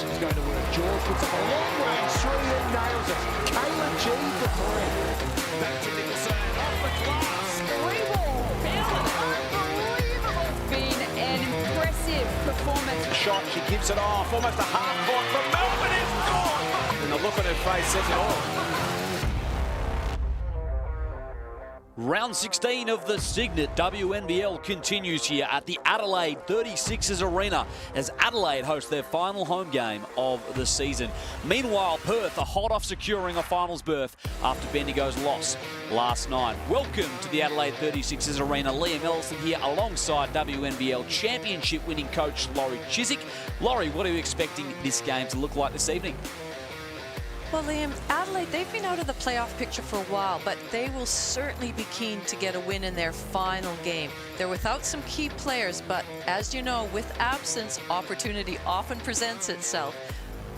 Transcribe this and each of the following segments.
It's going to work. George puts up a long-range three and nails it. Kayla G for three. Back to Nicholson. Off the glass. Three ball. Unbelievable. Been an impressive performance. Shot. She gives it off. Almost a half court from Melbourne. It's gone. And the look on her face says it all. Round 16 of the Cygnett WNBL continues here at the Adelaide 36ers Arena as Adelaide host their final home game of the season. Meanwhile, Perth are hot off securing a finals berth after Bendigo's loss last night. Welcome to the Adelaide 36ers Arena. Liam Ellison here alongside WNBL championship winning coach Laurie Chiswick. Laurie, what are you expecting this game to look like this evening? Well, Liam, Adelaide, they've been out of the playoff picture for a while, but they will certainly be keen to get a win in their final game. They're without some key players, but as you know, with absence, opportunity often presents itself.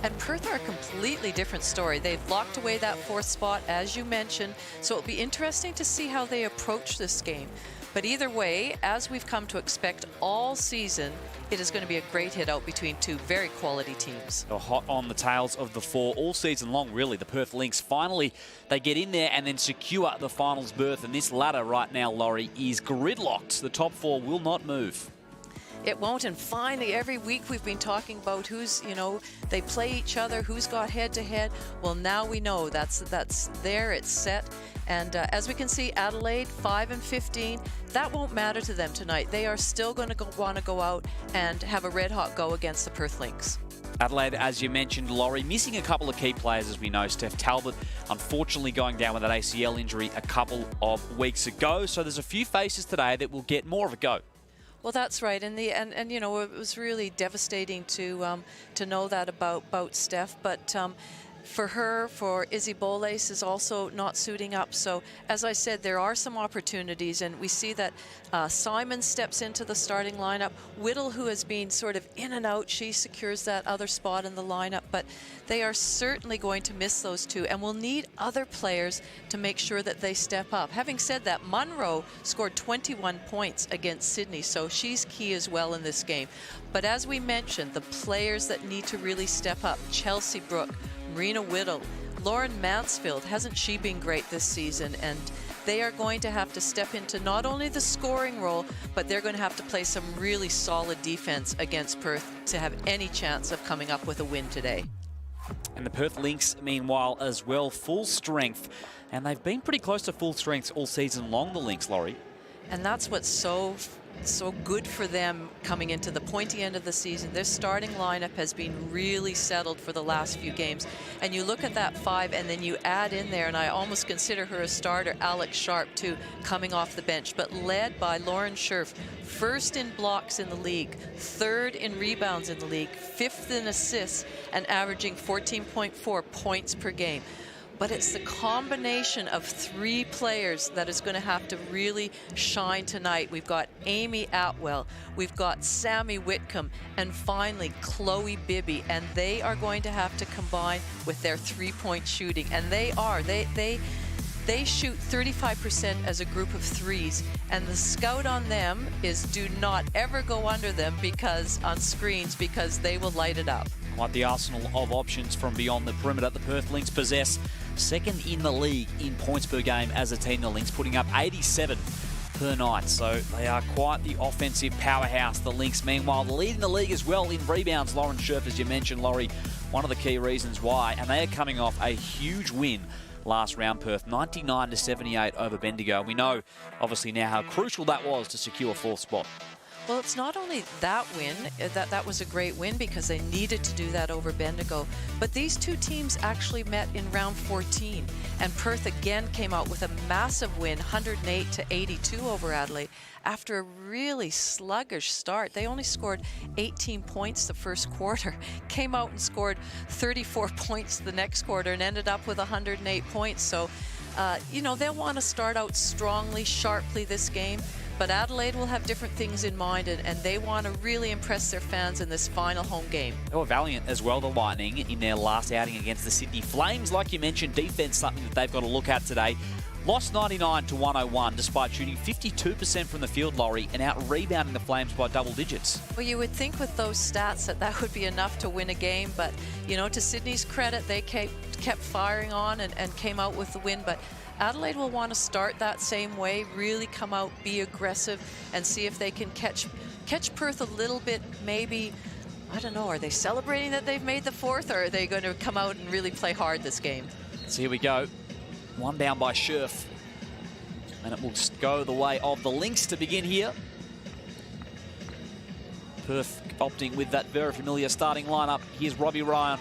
And Perth are a completely different story. They've locked away that fourth spot, as you mentioned, so it'll be interesting to see how they approach this game. But either way, as we've come to expect all season, it is going to be a great hit out between two very quality teams. They're hot on the tails of the four all season long, really. The Perth Lynx, finally, they get in there and then secure the finals berth. And this ladder right now, Laurie, is gridlocked. The top four will not move. It won't, and finally every week we've been talking about who's, they play each other, who's got head-to-head. Well, now we know that's there, it's set. And as we can see, Adelaide 5-15, that won't matter to them tonight. They are still going to want to go out and have a red-hot go against the Perth Lynx. Adelaide, as you mentioned, Laurie, missing a couple of key players, as we know. Steph Talbot, unfortunately, going down with that ACL injury a couple of weeks ago. So there's a few faces today that will get more of a go. Well, that's right, and it was really devastating to know that about Steph, but for Izzy Boles is also not suiting up. So as I said, there are some opportunities, and we see that Simon steps into the starting lineup. Whittle, who has been sort of in and out, she secures that other spot in the lineup, but they are certainly going to miss those two, and we'll need other players to make sure that they step up. Having said that, Munro scored 21 points against Sydney, so she's key as well in this game. But as we mentioned, the players that need to really step up, Chelsea Brooke, Marina Whittle, Lauren Mansfield, hasn't she been great this season? And they are going to have to step into not only the scoring role, but they're going to have to play some really solid defense against Perth to have any chance of coming up with a win today. And the Perth Lynx, meanwhile, as well, full strength. And they've been pretty close to full strength all season long, the Lynx, Laurie. And that's what's so good for them coming into the pointy end of the season. Their starting lineup has been really settled for the last few games. And you look at that five, and then you add in there, and I almost consider her a starter, Alex Sharp, too, coming off the bench, but led by Lauren Scherf, first in blocks in the league, third in rebounds in the league, fifth in assists, and averaging 14.4 points per game. But it's the combination of three players that is going to have to really shine tonight. We've got Amy Atwell, we've got Sammy Whitcomb, and finally Chloe Bibby. And they are going to have to combine with their three-point shooting. And they shoot 35% as a group of threes. And the scout on them is do not ever go under them on screens, because they will light it up. Like the arsenal of options from beyond the perimeter, the Perth Lynx possess second in the league in points per game as a team. The Lynx putting up 87 per night, so they are quite the offensive powerhouse, the Lynx. Meanwhile, leading the league as well in rebounds, Lauren Scherf, as you mentioned, Laurie, one of the key reasons why, and they are coming off a huge win last round, Perth, 99-78 over Bendigo. We know, obviously, now how crucial that was to secure fourth spot. Well, it's not only that win, that was a great win because they needed to do that over Bendigo, but these two teams actually met in round 14, and Perth again came out with a massive win, 108-82 over Adelaide, after a really sluggish start. They only scored 18 points the first quarter, came out and scored 34 points the next quarter, and ended up with 108 points. So, they'll want to start out strongly, sharply this game. But Adelaide will have different things in mind, and they want to really impress their fans in this final home game. They were valiant as well, the Lightning, in their last outing against the Sydney Flames. Like you mentioned, defense, something that they've got to look at today. Lost 99 to 101 despite shooting 52% from the field, Laurie, and out-rebounding the Flames by double digits. Well, you would think with those stats that would be enough to win a game, but, you know, to Sydney's credit, they kept firing on and came out with the win. But Adelaide will want to start that same way, really come out, be aggressive, and see if they can catch Perth a little bit, maybe. I don't know, are they celebrating that they've made the fourth, or are they going to come out and really play hard this game? So here we go. One down by Scherf. And it will go the way of the Lynx to begin here. Perth opting with that very familiar starting lineup. Here's Robbie Ryan.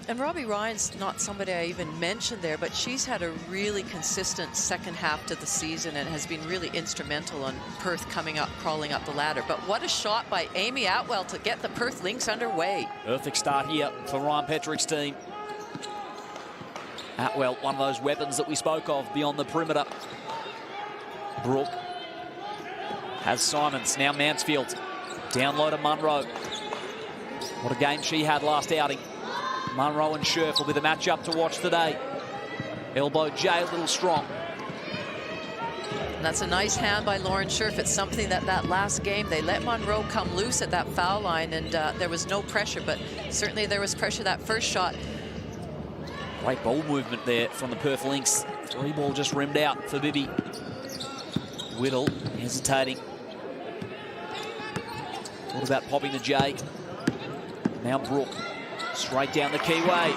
And Robbie Ryan's not somebody I even mentioned there, but she's had a really consistent second half to the season and has been really instrumental on Perth crawling up the ladder. But what a shot by Amy Atwell to get the Perth Lynx underway. Perfect start here for Ryan Petrick's team. Atwell, one of those weapons that we spoke of beyond the perimeter. Brooke has Simons, now Mansfield. Down low to Munro. What a game she had last outing. Munro and Scherf will be the matchup to watch today. Elbow J, a little strong. And that's a nice hand by Lauren Scherf. It's something that last game, they let Munro come loose at that foul line, and there was no pressure, but certainly there was pressure that first shot. Great ball movement there from the Perth Lynx. Three ball just rimmed out for Bibby. Whittle hesitating. What about popping to Jay? Now Brooke. Straight down the keyway.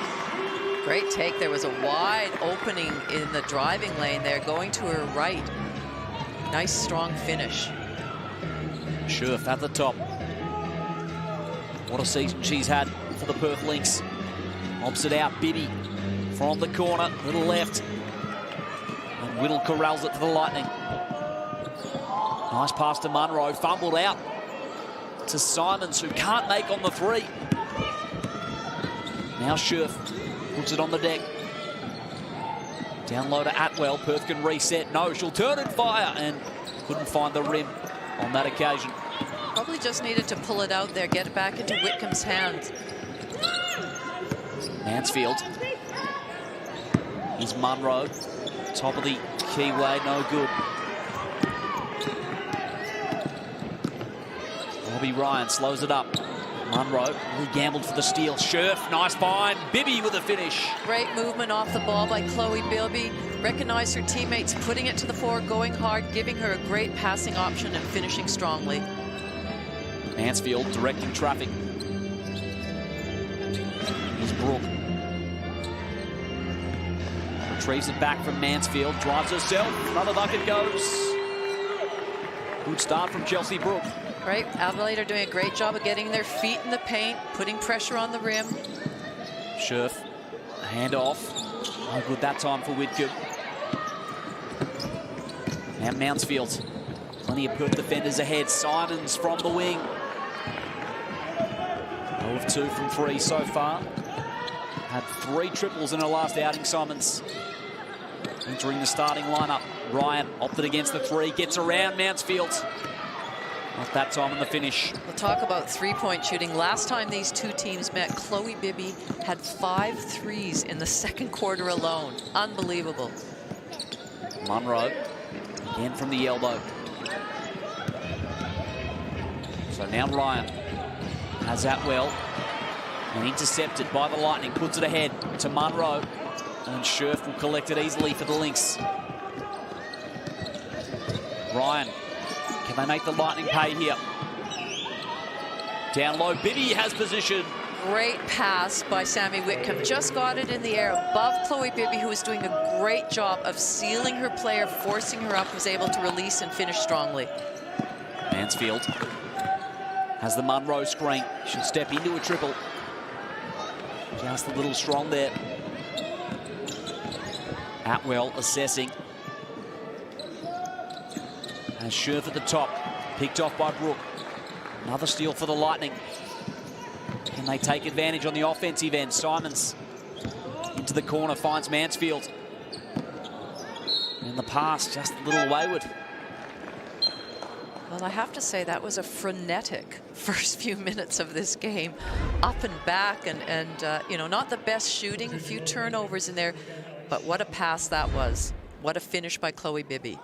Great take. There was a wide opening in the driving lane there, going to her right. Nice, strong finish. Scherf at the top. What a season she's had for the Perth Lynx. Lobs it out, Bibby from the corner, little left. And Whittle corrals it to the Lightning. Nice pass to Munro, fumbled out to Simons, who can't make on the three. Now Scherf puts it on the deck. Down low to Atwell. Perth can reset. No, she'll turn and fire, and couldn't find the rim on that occasion. Probably just needed to pull it out there, get it back into Whitcomb's hands. Mansfield. Here's Munro. Top of the keyway, no good. Robbie Ryan slows it up. Munro really gambled for the steal. Scherf, nice find. Bibby with a finish. Great movement off the ball by Chloe Bilby. Recognized her teammates, putting it to the floor, going hard, giving her a great passing option and finishing strongly. Mansfield directing traffic. Here's Brooke. Retrieves it back from Mansfield. Drives herself. Another bucket goes. Good start from Chelsea Brooke. Right, Adelaide are doing a great job of getting their feet in the paint, putting pressure on the rim. Scherf, hand off. No good that time for Whitcomb. Now Mansfield. Plenty of Perth defenders ahead. Simons from the wing. 0 of 2 from 3 so far. Had 3 triples in her last outing, Simons. Entering the starting lineup. Ryan opted against the 3, gets around Mansfield. Not that time in the finish. We'll talk about three-point shooting. Last time these two teams met, Chloe Bibby had 5 threes in the second quarter alone. Unbelievable. Munro, again from the elbow. So now Ryan has Atwell, and intercepted by the Lightning, puts it ahead to Munro, and Scherf will collect it easily for the Lynx. Ryan. Can they make the Lightning pay here? Down low, Bibby has position. Great pass by Sammy Whitcomb. Just got it in the air above Chloe Bibby, who was doing a great job of sealing her player, forcing her up, was able to release and finish strongly. Mansfield has the Munro screen. She'll step into a triple. Just a little strong there. Atwell assessing. Has Scherf at the top, picked off by Brooke. Another steal for the Lightning. Can they take advantage on the offensive end? Simons into the corner, finds Mansfield. In the pass, just a little wayward. Well, I have to say that was a frenetic first few minutes of this game. Up and back and you know, not the best shooting, a few turnovers in there. but what a pass that was. What a finish by Chloe Bibby.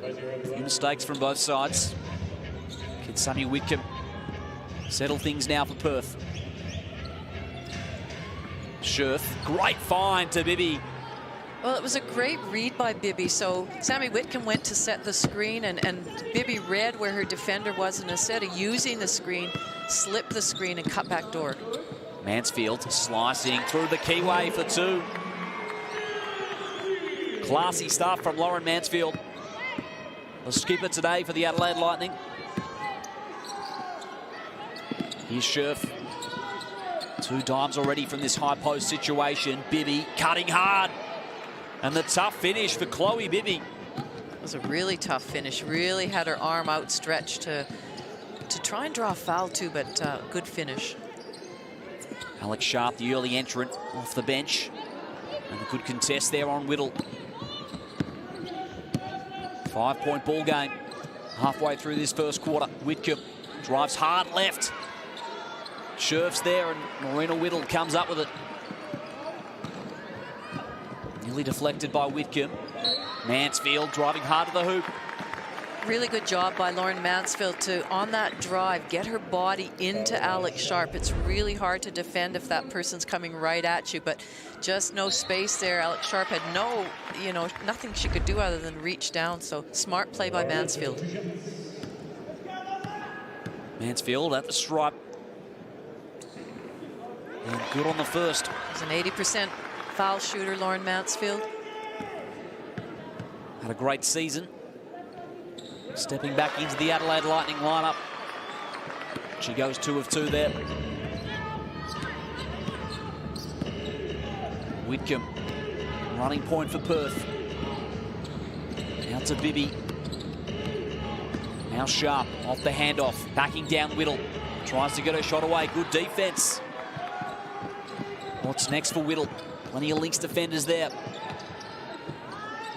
A few mistakes from both sides. Can Sammy Whitcomb settle things now for Perth? Scherf, great find to Bibby. Well, it was a great read by Bibby. So Sammy Whitcomb went to set the screen, and Bibby read where her defender was, and instead of using the screen, slipped the screen and cut back door. Mansfield slicing through the keyway for two. Classy stuff from Lauren Mansfield, the skipper today for the Adelaide Lightning. Here's Scherf. Two dimes already from this high post situation. Bibby cutting hard. And the tough finish for Chloe Bibby. It was a really tough finish. Really had her arm outstretched to try and draw a foul too, but good finish. Alex Sharp, the early entrant, off the bench. And a good contest there on Whittle. 5-point ball game. Halfway through this first quarter. Whitcomb drives hard left. Scherf's there, and Marina Whittle comes up with it. Nearly deflected by Whitcomb. Mansfield driving hard to the hoop. Really good job by Lauren Mansfield to, on that drive, get her body into Alex Sharp. It's really hard to defend if that person's coming right at you, but just no space there. Alex Sharp had no, nothing she could do other than reach down. So smart play by Mansfield. Mansfield at the stripe. And good on the first. He's an 80% foul shooter, Lauren Mansfield. Had a great season. Stepping back into the Adelaide Lightning lineup. She goes 2 of 2 there. Whitcomb, running point for Perth. Now to Bibby. Now Sharp off the handoff, backing down Whittle. Tries to get her shot away, good defense. What's next for Whittle? Plenty of Lynx defenders there.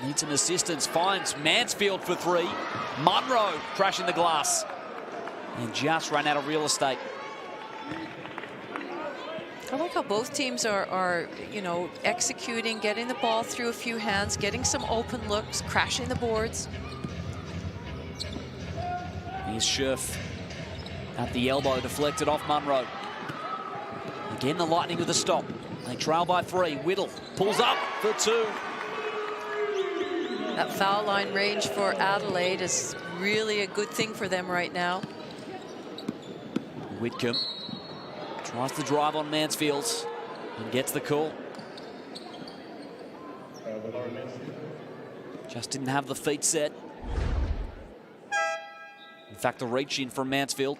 Needs some assistance, finds Mansfield for 3. Munro crashing the glass. And just ran out of real estate. I like how both teams are executing, getting the ball through a few hands, getting some open looks, crashing the boards. Here's Scherf at the elbow, deflected off Munro. Again, the Lightning with a stop. They trail by 3. Whittle pulls up for 2. That foul line range for Adelaide is really a good thing for them right now. Whitcomb tries to drive on Mansfield and gets the call. Just didn't have the feet set. In fact, the reach in from Mansfield.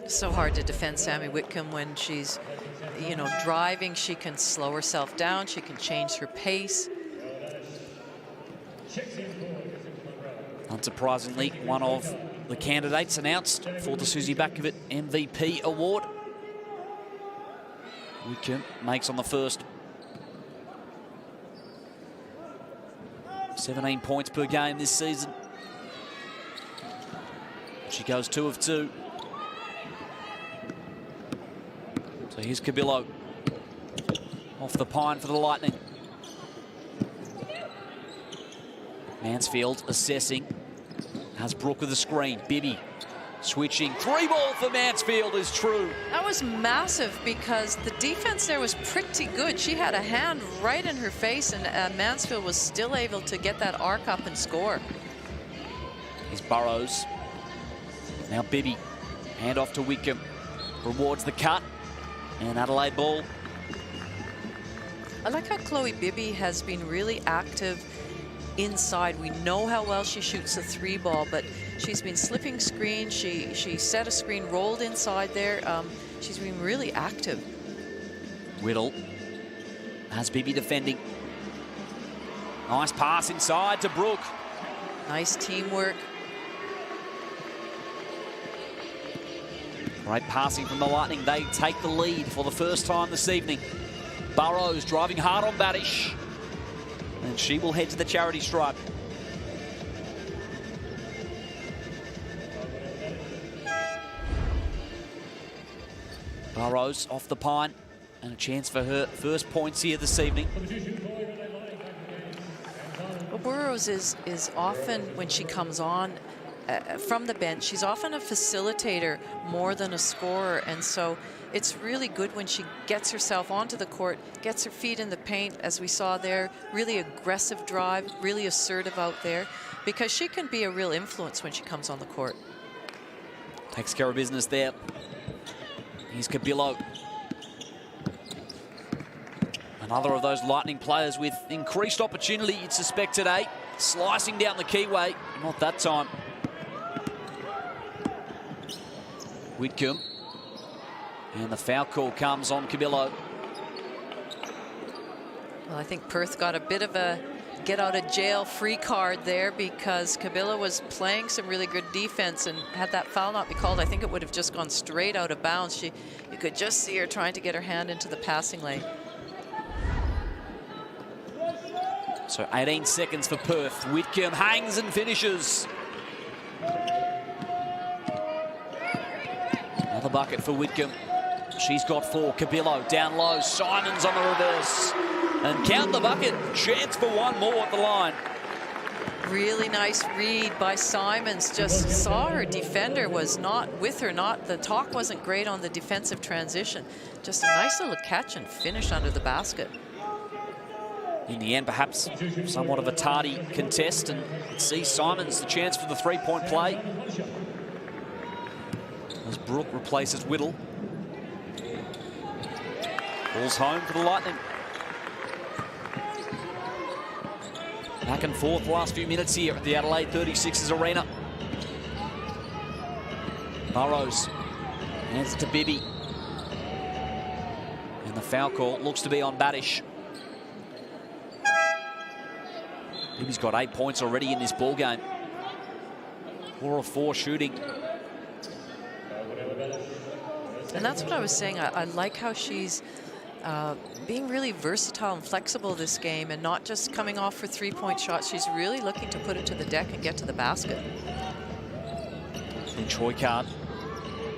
So hard to defend Sammy Whitcomb when she's, driving. She can slow herself down. She can change her pace. Unsurprisingly, one of the candidates announced for the Susie Bakovic MVP award. Whitcomb makes on the first. 17 points per game this season. She goes 2 of 2. So here's Cabillo. Off the pine for the Lightning. Mansfield assessing. Has Brooke with the screen. Bibby switching. 3-ball for Mansfield is true. That was massive because the defense there was pretty good. She had a hand right in her face, and Mansfield was still able to get that arc up and score. Here's Burrows. Now Bibby. Hand off to Whitcomb. Rewards the cut. And Adelaide ball. I like how Chloe Bibby has been really active inside. We know how well she shoots the 3-ball, but she's been slipping screens. She set a screen, rolled inside there. She's been really active. Whittle has Bibby defending. Nice pass inside to Brooke. Nice teamwork. Great passing from the Lightning. They take the lead for the first time this evening. Burrows driving hard on Badish. And she will head to the charity stripe. Burrows off the pine. And a chance for her first points here this evening. Well, Burrows is often, when she comes on from the bench, she's often a facilitator more than a scorer. And so it's really good when she gets herself onto the court, gets her feet in the paint, as we saw there, really aggressive drive, really assertive out there, because she can be a real influence when she comes on the court. Takes care of business there. Here's Cabillo. Another of those Lightning players with increased opportunity, you'd suspect today. Slicing down the keyway, not that time. Whitcomb. And the foul call comes on Cabillo. Well, I think Perth got a bit of a get-out-of-jail-free card there, because Cabillo was playing some really good defense, and had that foul not be called, I think it would have just gone straight out of bounds. You could just see her trying to get her hand into the passing lane. So 18 seconds for Perth. Whitcomb hangs and finishes. Another bucket for Whitcomb. She's got 4. Cabillo down low. Simons on the reverse. And count the bucket. Chance for one more at the line. Really nice read by Simons. Just saw her defender was not with her. The talk wasn't great on the defensive transition. Just a nice little catch and finish under the basket. In the end, perhaps somewhat of a tardy contest, and see Simons the chance for the three-point play. As Brooke replaces Whittle. Ball's home for the Lightning. Back and forth the last few minutes here at the Adelaide 36ers arena. Burrows hands it to Bibby. And the foul call looks to be on Badish. Bibby's got 8 points already in this ball game. 4 of 4 shooting. And that's what I was saying. I like how she's being really versatile and flexible this game, and not just coming off for three-point shots. She's really looking to put it to the deck and get to the basket. And Choikard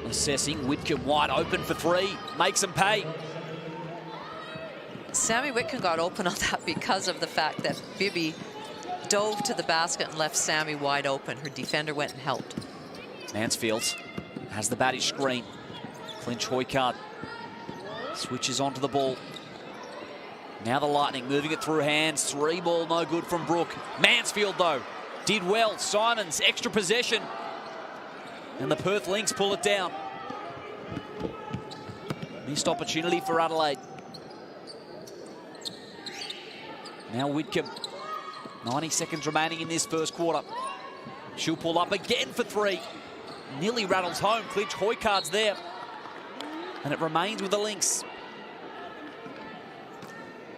assessing. Whitcomb wide open for 3. Makes them pay. Sammy Whitcomb got open on that because of the fact that Bibby dove to the basket and left Sammy wide open. Her defender went and helped. Mansfield has the Badish screen. Clint Choikard switches onto the ball. Now the Lightning moving it through hands. 3 ball, no good from Brooke. Mansfield, though, did well. Simons, extra possession. And the Perth Lynx pull it down. Missed opportunity for Adelaide. Now Whitcomb. 90 seconds remaining in this first quarter. She'll pull up again for 3. Nearly rattles home. Clint Choikard's there. And it remains with the Lynx.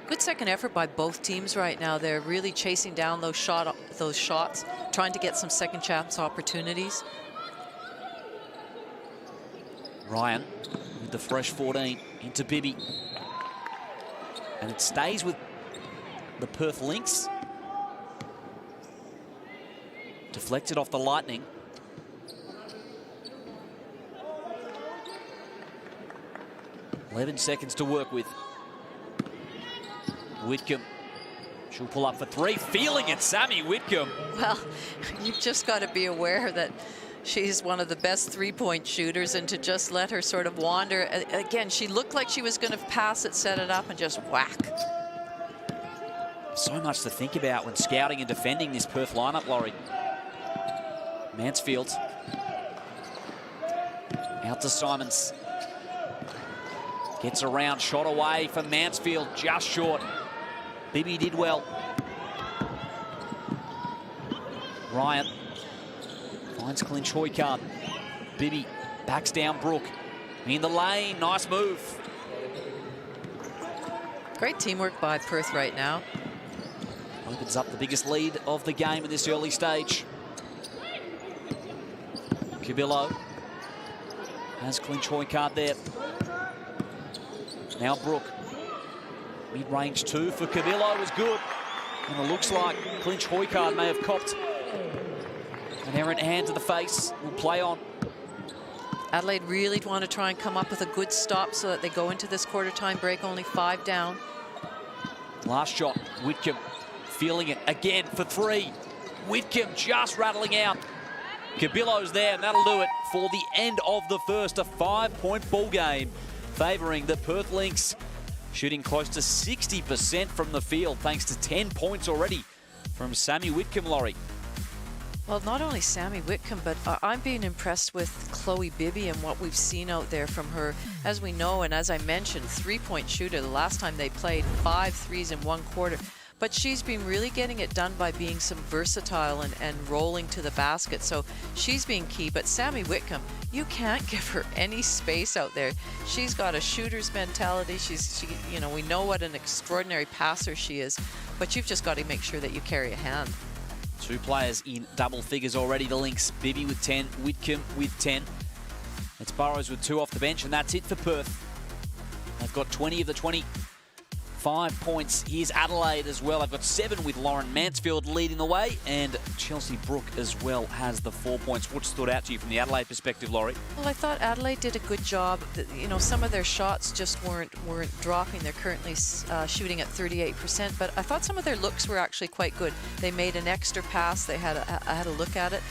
Good second effort by both teams right now. They're really chasing down those shots, trying to get some second chance opportunities. Ryan with the fresh 14 into Bibby. And it stays with the Perth Lynx. Deflected off the Lightning. .11 seconds to work with. Whitcomb. She'll pull up for 3. Feeling it, Sammy Whitcomb. Well, you've just got to be aware that she's one of the best three-point shooters, and to just let her sort of wander. Again, she looked like she was going to pass it, set it up, and just whack. So much to think about when scouting and defending this Perth lineup, Laurie. Mansfield. Out to Simons. Gets around, shot away from Mansfield, just short. Bibby did well. Ryan finds Clint Choikard. Bibby backs down Brooke. In the lane, nice move. Great teamwork by Perth right now. Opens up the biggest lead of the game in this early stage. Cabillo has Clint Choikard there. Now Brooke. Mid-range 2 for Cabillo was good. And it looks like Clint Choikard may have copped an errant hand to the face. Will play on. Adelaide really want to try and come up with a good stop so that they go into this quarter time break only 5 down. Last shot, Whitcomb feeling it again for 3. Whitcomb just rattling out. Cabillo's there, and that'll do it for the end of the first. A 5-point ball game favouring the Perth Lynx, shooting close to 60% from the field thanks to 10 points already from Sammy Whitcomb, Laurie. Well, not only Sammy Whitcomb, but I'm being impressed with Chloe Bibby and what we've seen out there from her. As we know, and as I mentioned, 3-point shooter. The last time they played, 5 threes in 1 quarter. But she's been really getting it done by being some versatile and rolling to the basket. So she's being key. But Sammy Whitcomb, you can't give her any space out there. She's got a shooter's mentality. You know, we know what an extraordinary passer she is. But you've just got to make sure that you carry a hand. 2 players in double figures already. The Lynx, Bibby with 10, Whitcomb with 10. It's Burrows with 2 off the bench, and that's it for Perth. They've got 20 of the 25 points. Here's Adelaide as well. They've got 7 with Lauren Mansfield leading the way, and Chelsea Brook as well has the 4 points. What stood out to you from the Adelaide perspective, Laurie? Well, I thought Adelaide did a good job. You know, some of their shots just weren't dropping. They're currently shooting at 38%, but I thought some of their looks were actually quite good. They made an extra pass. I had a look at it.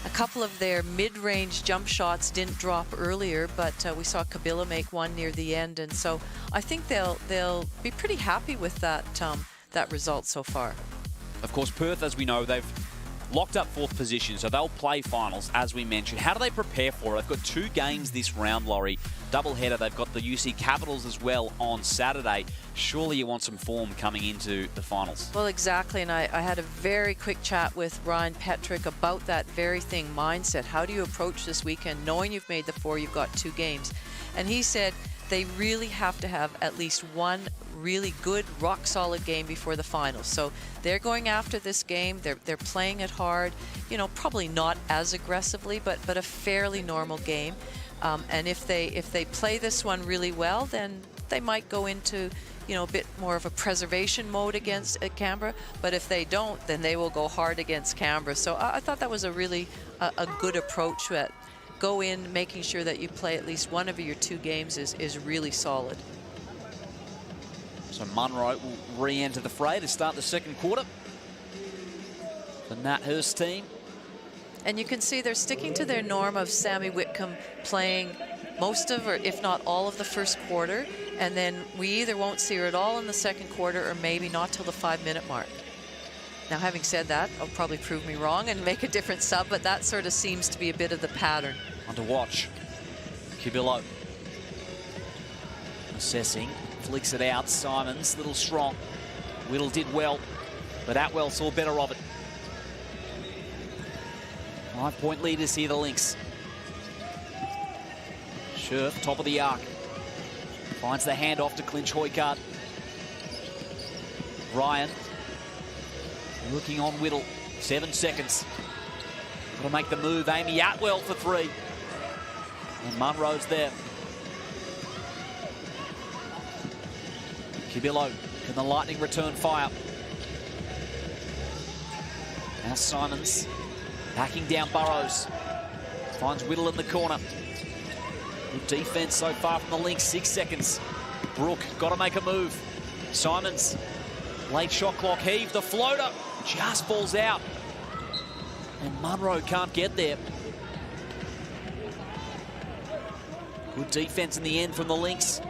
A couple of their mid-range jump shots didn't drop earlier, but we saw Cabillo make one near the end, and so I think they'll be pretty happy with that result so far. Of course, Perth, as we know, they've locked up 4th position, so they'll play finals, as we mentioned. How do they prepare for it? They've got 2 games this round, Laurie. Doubleheader. They've got the UC Capitals as well on Saturday. Surely you want some form coming into the finals. Well, exactly, and I had a very quick chat with Ryan Petrick about that very thing, mindset. How do you approach this weekend, knowing you've made the 4, you've got 2 games? And he said they really have to have at least one really good, rock-solid game before the finals. So they're going after this game. They're playing it hard. You know, probably not as aggressively, but a fairly normal game. And if they play this one really well, then they might go into, you know, a bit more of a preservation mode against Canberra. But if they don't, then they will go hard against Canberra. So I thought that was a really a good approach. That go in making sure that you play at least one of your 2 games is really solid. So Munro will re-enter the fray to start the second quarter. The Nat Hurst team. And you can see they're sticking to their norm of Sammy Whitcomb playing most of, or if not all of, the first quarter, and then we either won't see her at all in the second quarter or maybe not till the 5-minute mark. Now, having said that, I'll probably prove me wrong and make a different sub, but that sort of seems to be a bit of the pattern. On to watch. Cabillo assessing, flicks it out. Simons, little strong. Whittle did well, but Atwell saw better of it. 5-point leaders here, the Lynx. Scherf, top of the arc. Finds the handoff to clinch Hoykard. Ryan looking on Whittle. 7 seconds. Got to make the move. Amy Atwell for 3. And Munro's there. Cabillo, can the Lightning return fire? Now Simons backing down Burrows. Finds Whittle in the corner. Good defense so far from the Lynx. 6 seconds. Brook got to make a move. Simons, late shot clock heave. The floater just falls out. And Munro can't get there. Good defense in the end from the Lynx.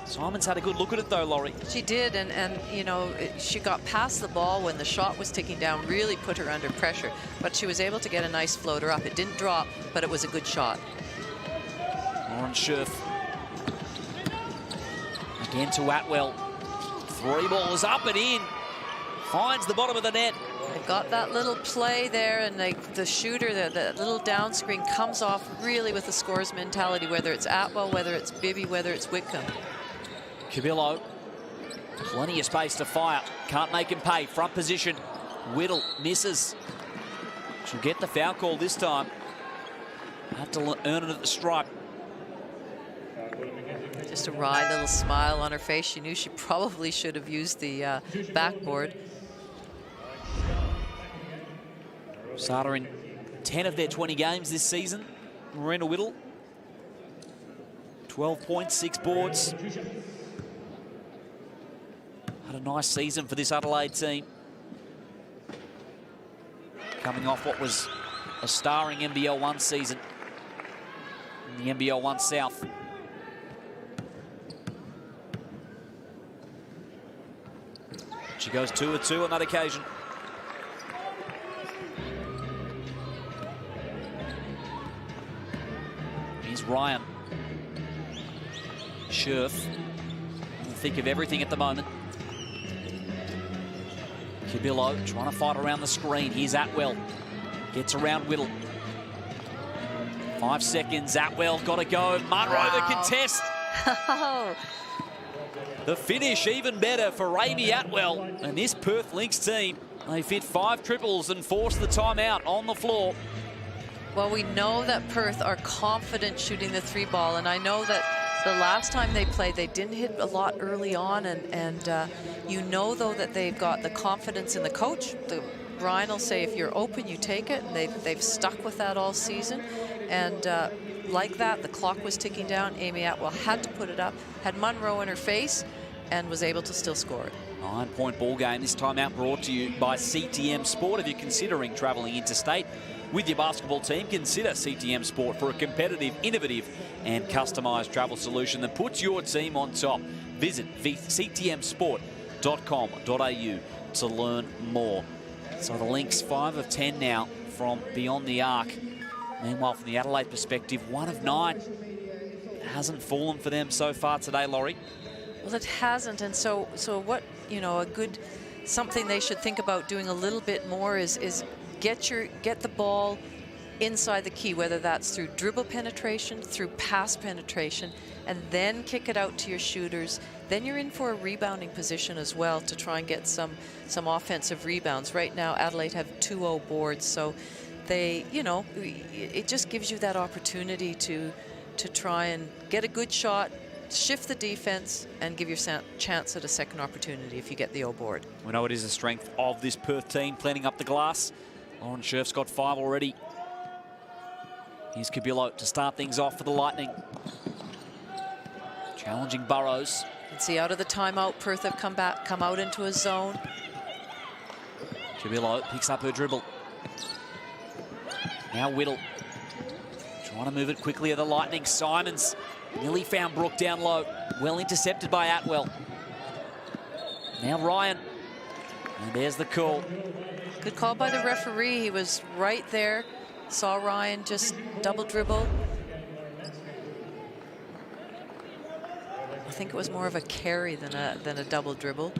Simons had a good look at it though, Laurie. She did, and you know, she got past the ball when the shot was ticking down, really put her under pressure, but she was able to get a nice floater up. It didn't drop, but it was a good shot. Lauren Scherf. Again to Atwell. 3 balls up and in. Finds the bottom of the net. They got that little play there, and the shooter, the little down screen comes off really with the scorer's mentality, whether it's Atwell, whether it's Bibby, whether it's Whitcomb. Cabillo, plenty of space to fire. Can't make him pay. Front position. Whittle misses. She'll get the foul call this time. Have to earn it at the stripe. Just a wry little smile on her face. She knew she probably should have used the backboard. Sada in 10 of their 20 games this season. Marina Whittle 12 points, 6 boards. Had a nice season for this Adelaide team. Coming off what was a starring NBL 1 season in the NBL 1 South. She goes 2 of 2 on that occasion. Here's Ryan. Scherf in the thick of everything at the moment. Cabillo trying to fight around the screen. Here's Atwell. Gets around Whittle. 5 seconds. Atwell got to go. Munro the contest. The finish even better for Amy Atwell. And this Perth Lynx team, they fit 5 triples and force the timeout on the floor. Well, we know that Perth are confident shooting the 3 ball, and I know that the last time they played, they didn't hit a lot early on, and you know, though, that they've got the confidence in the coach. Brian will say, if you're open, you take it, and they've stuck with that all season. And like that, the clock was ticking down. Amy Atwell had to put it up, had Munro in her face, and was able to still score it. 9-point ball game. This timeout brought to you by CTM Sport. If you're considering travelling interstate with your basketball team, consider CTM Sport for a competitive, innovative and customised travel solution that puts your team on top. Visit ctmsport.com.au to learn more. So the Lynx 5 of 10 now from beyond the arc. Meanwhile, from the Adelaide perspective, 1 of 9. It hasn't fallen for them so far today, Laurie. Well, it hasn't, and so what, you know, something they should think about doing a little bit more is get the ball inside the key, whether that's through dribble penetration, through pass penetration, and then kick it out to your shooters. Then you're in for a rebounding position as well to try and get some offensive rebounds. Right now, Adelaide have 2-0 boards, so they, you know, it just gives you that opportunity to try and get a good shot, shift the defense, and give your chance at a second opportunity if you get the 0 board. We know it is a strength of this Perth team, planting up the glass. Lauren Scherf's got 5 already. Here's Cabillo to start things off for the Lightning. Challenging Burrows. You can see out of the timeout, Perth have come out into a zone. Cabillo picks up her dribble. Now Whittle. Trying to move it quickly at the Lightning. Simons nearly found Brooke down low. Well intercepted by Atwell. Now Ryan. And there's the call. Good call by the referee. He was right there. Saw Ryan just double dribble. I think it was more of a carry than a double dribble.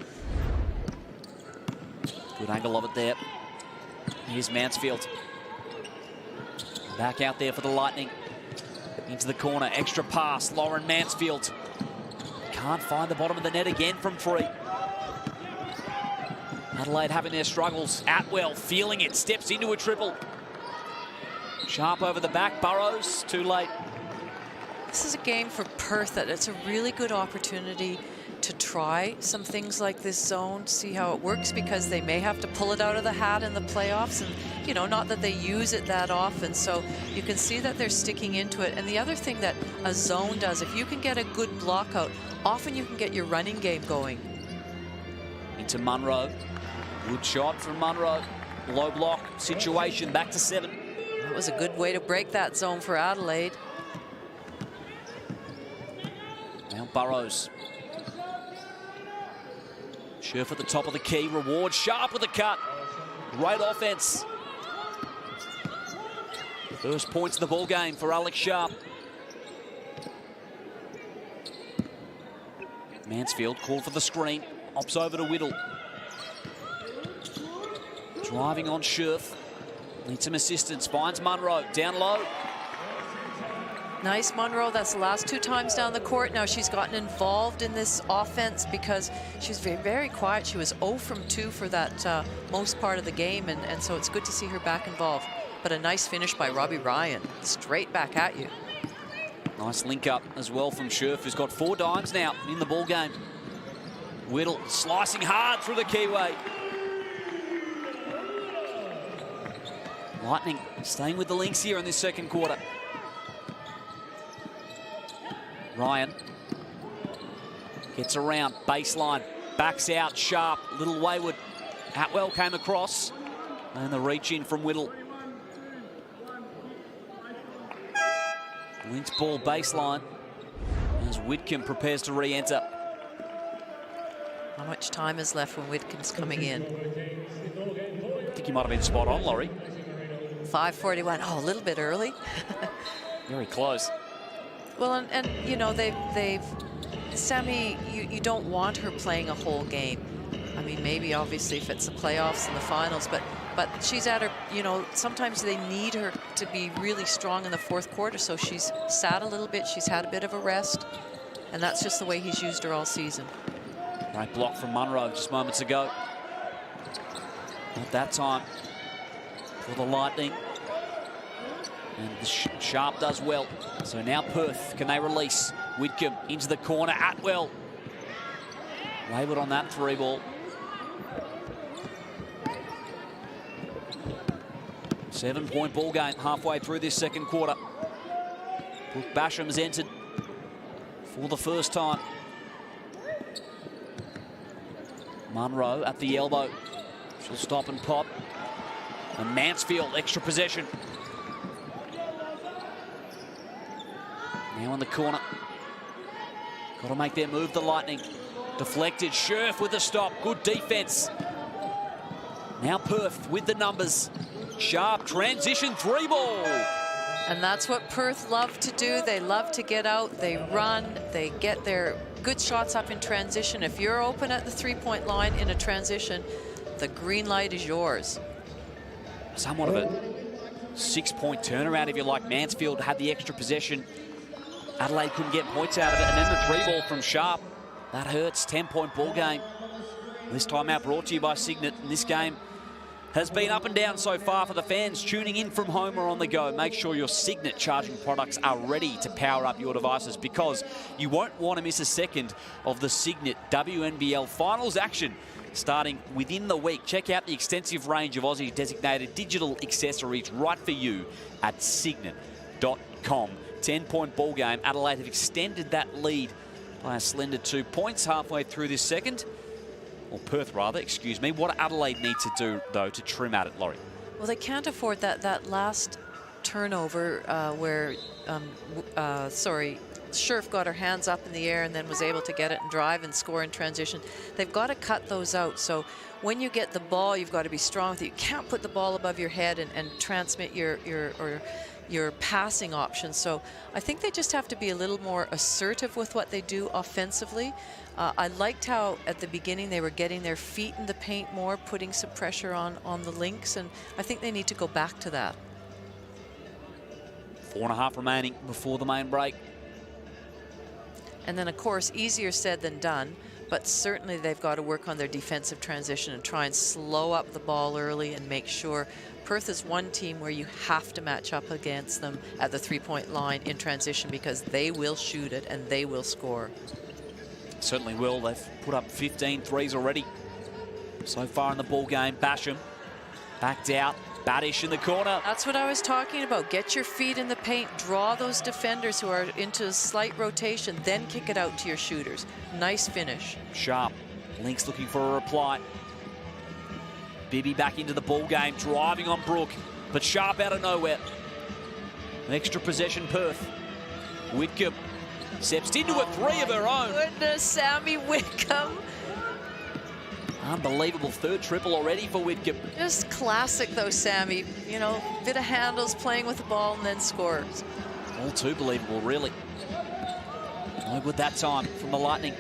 Good angle of it there. Here's Mansfield. Back out there for the Lightning. Into the corner, extra pass, Lauren Mansfield. Can't find the bottom of the net again from 3. Adelaide having their struggles. Atwell feeling it, steps into a triple. Sharp over the back, Burrows, too late. This is a game for Perth that it's a really good opportunity to try some things like this zone, see how it works, because they may have to pull it out of the hat in the playoffs, and you know, not that they use it that often, so you can see that they're sticking into it. And the other thing that a zone does, if you can get a good block out, often you can get your running game going. Into Munro. Good shot from Munro. Low block situation, back to 7. That was a good way to break that zone for Adelaide. Now Burrows. Scherf at the top of the key. Reward sharp with a cut. Great offense. First points in the ball game for Alex Sharp. Mansfield called for the screen. Ops over to Whittle. Driving on Scherf. Needs some assistance. Finds Munro. Down low. Nice, Munro. That's the last 2 times down the court. Now she's gotten involved in this offense because she's very, very quiet. She was 0 from 2 for that most part of the game, and so it's good to see her back involved. But a nice finish by Robbie Ryan. Straight back at you. Nice link up as well from Scherf, who's got 4 dimes now in the ball game. Whittle slicing hard through the keyway. Lightning staying with the Lynx here in this second quarter. Ryan gets around, baseline, backs out, sharp, little wayward. Atwell came across, and the reach in from Whittle. Lynx ball baseline as Whitcomb prepares to re-enter. How much time is left when Whitcomb's coming in? I think he might have been spot on, Laurie. 5:41. Oh, a little bit early. Very close. Well, and you know, they've Sammy, you don't want her playing a whole game. I mean, maybe obviously if it's the playoffs and the finals, but she's at her, you know, sometimes they need her to be really strong in the fourth quarter. So she's sat a little bit. She's had a bit of a rest, and that's just the way he's used her all season. Great block from Munro just moments ago. Not that time for the Lightning. And the Sharp does well. So now Perth, can they release? Whitcomb into the corner. Atwell. Wayward on that 3-ball. 7-point ball game halfway through this second quarter. Brooke Basham's entered for the first time. Munro at the elbow. She'll stop and pop. And Mansfield, extra possession. Now in the corner. Got to make their move, the Lightning. Deflected, Scherf with a stop. Good defense. Now Perth with the numbers. Sharp transition 3-ball. And that's what Perth love to do. They love to get out, they run, they get their good shots up in transition. If you're open at the 3-point line in a transition, the green light is yours. Somewhat of a 6-point turnaround, if you like. Mansfield had the extra possession. Adelaide couldn't get points out of it. And then the 3-ball from Sharp. That hurts. 10-point ball game. This time out brought to you by Cygnett. And this game has been up and down so far for the fans tuning in from home or on the go. Make sure your Cygnett charging products are ready to power up your devices, because you won't want to miss a second of the Cygnett WNBL finals action starting within the week. Check out the extensive range of Aussie designated digital accessories right for you at cygnett.com. 10-point ball game. Adelaide have extended that lead by a slender 2 points halfway through this second. Or Perth, rather, excuse me. What do Adelaide need to do, though, to trim at it, Laurie? Well, they can't afford that last turnover where, Scherf got her hands up in the air and then was able to get it and drive and score in transition. They've got to cut those out. So when you get the ball, you've got to be strong with it. You can't put the ball above your head and transmit your passing options. So I think they just have to be a little more assertive with what they do offensively. I liked how at the beginning they were getting their feet in the paint more, putting some pressure on the Lynx, and I think they need to go back to that. 4.5 remaining before the main break. And then, of course, easier said than done, but certainly they've got to work on their defensive transition and try and slow up the ball early and make sure. Perth is one team where you have to match up against them at the 3-point line in transition, because they will shoot it and they will score. Certainly will. They've put up 15 threes already so far in the ball game. Basham backed out. Badish in the corner. That's what I was talking about. Get your feet in the paint. Draw those defenders who are into a slight rotation. Then kick it out to your shooters. Nice finish. Sharp. Lynx looking for a reply. Bibby back into the ball game, driving on Brooke, but Sharp out of nowhere. An extra possession, Perth. Whitcomb steps into a 3 of her own. Goodness, Sammy Whitcomb. Unbelievable third triple already for Whitcomb. Just classic though, Sammy. You know, bit of handles, playing with the ball, and then scores. All too believable, really. No good that time from the Lightning.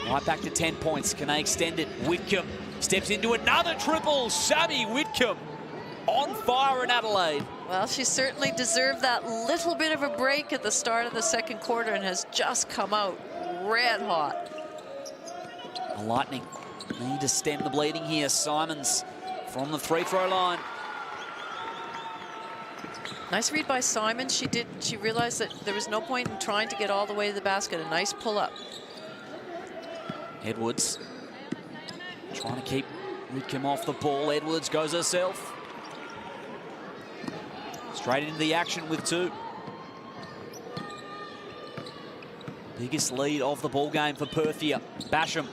Right back to 10 points. Can they extend it? Whitcomb steps into another triple. Sammy Whitcomb on fire in Adelaide. Well, she certainly deserved that little bit of a break at the start of the second quarter and has just come out red hot. The Lightning need to stem the bleeding here. Simons from the free-throw line. Nice read by Simon. She realized that there was no point in trying to get all the way to the basket. A nice pull-up. Edwards trying to keep Whitcomb off the ball. Edwards goes herself. Straight into the action with 2. Biggest lead of the ball game for Perth here. Basham.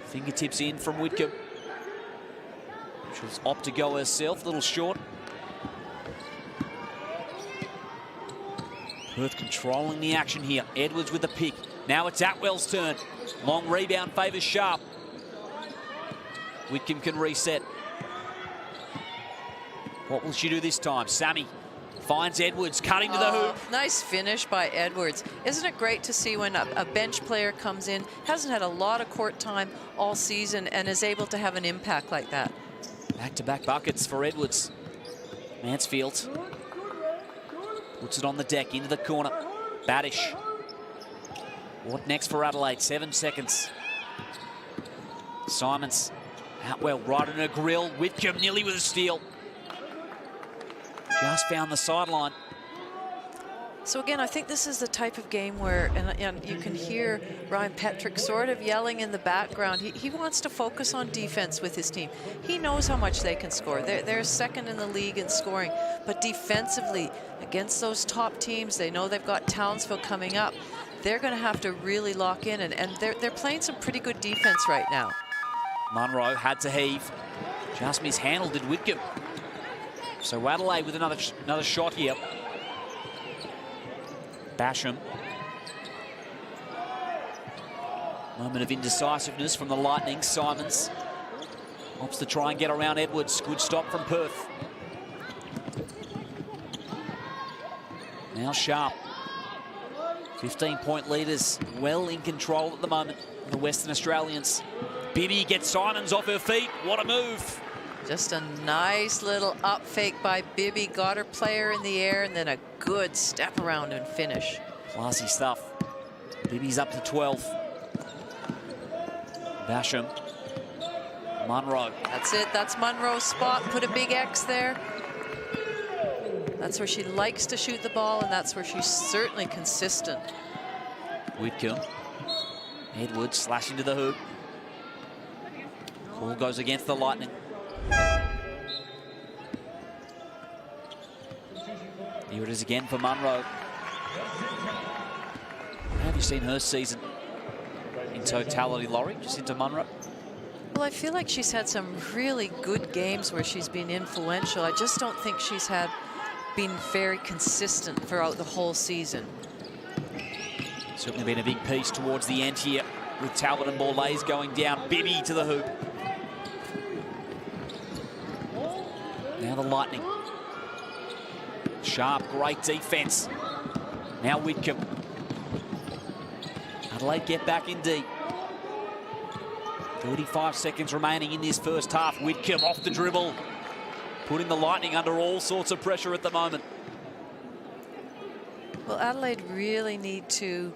Fingertips in from Whitcomb. She'll opt to go herself, a little short. Perth controlling the action here. Edwards with the pick. Now it's Atwell's turn. Long rebound favours Sharp. Whitcomb can reset. What will she do this time? Sammy finds Edwards, cutting to the hoop. Nice finish by Edwards. Isn't it great to see when a bench player comes in, hasn't had a lot of court time all season, and is able to have an impact like that? Back-to-back buckets for Edwards. Mansfield puts it on the deck, into the corner. Baddish. What next for Adelaide? 7 seconds. Simons. Outwell right in her grill. Whitcomb nearly with a steal. Just found the sideline. So again, I think this is the type of game where, and you can hear Ryan Petrick sort of yelling in the background. He wants to focus on defense with his team. He knows how much they can score. They're second in the league in scoring, but defensively against those top teams, they know they've got Townsville coming up. They're going to have to really lock in, and they're playing some pretty good defense right now. Munro had to heave. Just mishandled did Whitcomb. So Adelaide with another shot here. Basham. Moment of indecisiveness from the Lightning. Simons opts to try and get around Edwards. Good stop from Perth. Now Sharp. 15-point leaders well in control at the moment. The Western Australians. Bibby gets Simons off her feet. What a move. Just a nice little up fake by Bibby. Got her player in the air, and then a good step around and finish. Classy stuff. Bibby's up to 12. Basham. Munro. That's it. That's Munro's spot. Put a big X there. That's where she likes to shoot the ball, and that's where she's certainly consistent. Whitcomb. Edwards slashing to the hoop. Call goes against the Lightning. Here it is again for Munro. How have you seen her season in totality, Laurie? Just into Munro? Well, I feel like she's had some really good games where she's been influential. I just don't think she's been very consistent throughout the whole season. Certainly been a big piece towards the end here with Talbot and Borlase going down. Bibby to the hoop. Now the Lightning. Sharp, great defense. Now Whitcomb. Adelaide get back in deep. 35 seconds remaining in this first half. Whitcomb off the dribble. Putting the Lightning under all sorts of pressure at the moment. Well, Adelaide really need to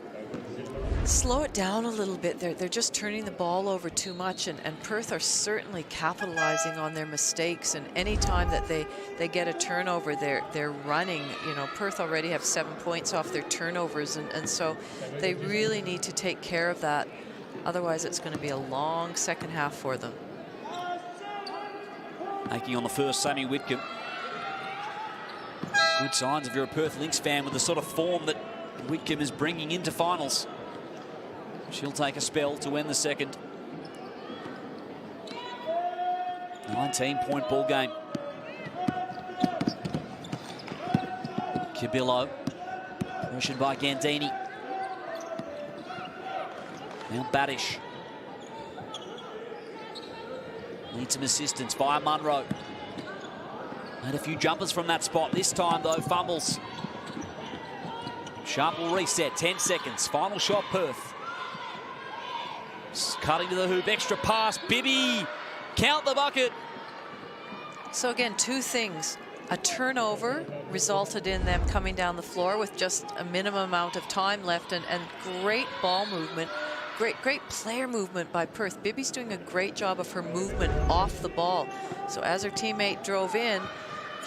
slow it down a little bit. They're just turning the ball over too much, and Perth are certainly capitalizing on their mistakes. And any time that they get a turnover, they're running. You know, Perth already have 7 points off their turnovers, and so they really need to take care of that. Otherwise, it's going to be a long second half for them. Making on the first, Sammy Whitcomb. Good signs if you're a Perth Lynx fan with the sort of form that Whitcomb is bringing into finals. She'll take a spell to win the second. 19-point ball game. Cabillo. Pressured by Gandini. Now Baddish. Needs some assistance via Munro. Had a few jumpers from that spot. This time, though, fumbles. Sharp will reset. 10 seconds. Final shot, Perth. Cutting to the hoop. Extra pass. Bibby. Count the bucket. So again, two things. A turnover resulted in them coming down the floor with just a minimum amount of time left, and great ball movement. Great player movement by Perth. Bibby's doing a great job of her movement off the ball. So as her teammate drove in,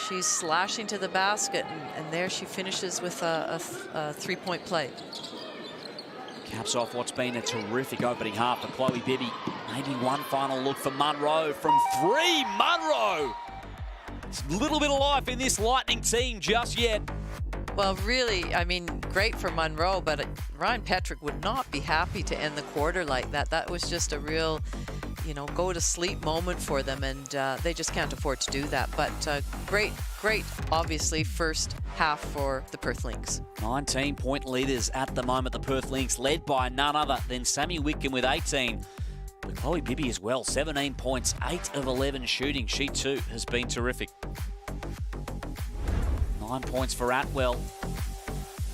she's slashing to the basket, and there she finishes with a three-point play. Caps off what's been a terrific opening half for Chloe Bibby. Maybe one final look for Munro from 3. Munro! It's a little bit of life in this Lightning team just yet. Well, really, I mean, great for Monroe, but Ryan Petrick would not be happy to end the quarter like that. That was just a real, go-to-sleep moment for them, and they just can't afford to do that. But great, obviously, first half for the Perth Lynx. 19-point leaders at the moment, the Perth Lynx, led by none other than Sammy Whitcomb with 18. But Chloe Bibby as well, 17 points, 8 of 11 shooting. She too has been terrific. 9 points for Atwell.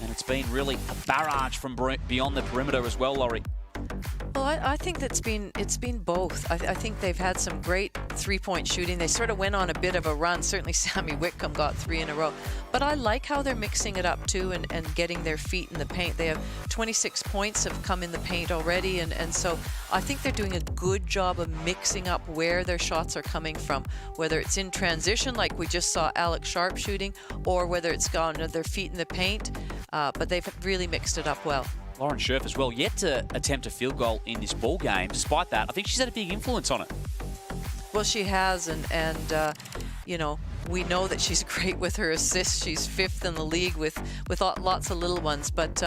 And it's been really a barrage from beyond the perimeter as well, Laurie. Well, I think it's been both. I think they've had some great three-point shooting. They sort of went on a bit of a run. Certainly Sammy Whitcomb got 3 in a row. But I like how they're mixing it up too and getting their feet in the paint. They have 26 points have come in the paint already. And so I think they're doing a good job of mixing up where their shots are coming from, whether it's in transition like we just saw Alex Sharp shooting, or whether it's gone to their feet in the paint. But they've really mixed it up well. Lauren Scherf as well, yet to attempt a field goal in this ball game. Despite that, I think she's had a big influence on it. Well, she has, and we know that she's great with her assists. She's 5th in the league with lots of little ones. But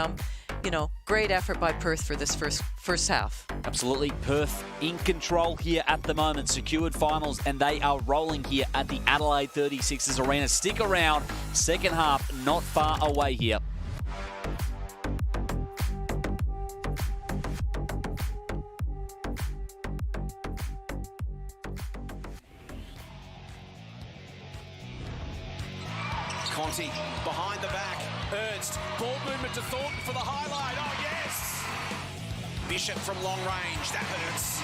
great effort by Perth for this first half. Absolutely, Perth in control here at the moment. Secured finals, and they are rolling here at the Adelaide 36ers Arena. Stick around, second half not far away here. Conti behind the back. Ernst. Ball movement to Thornton for the highlight. Oh, yes. Bishop from long range. That hurts.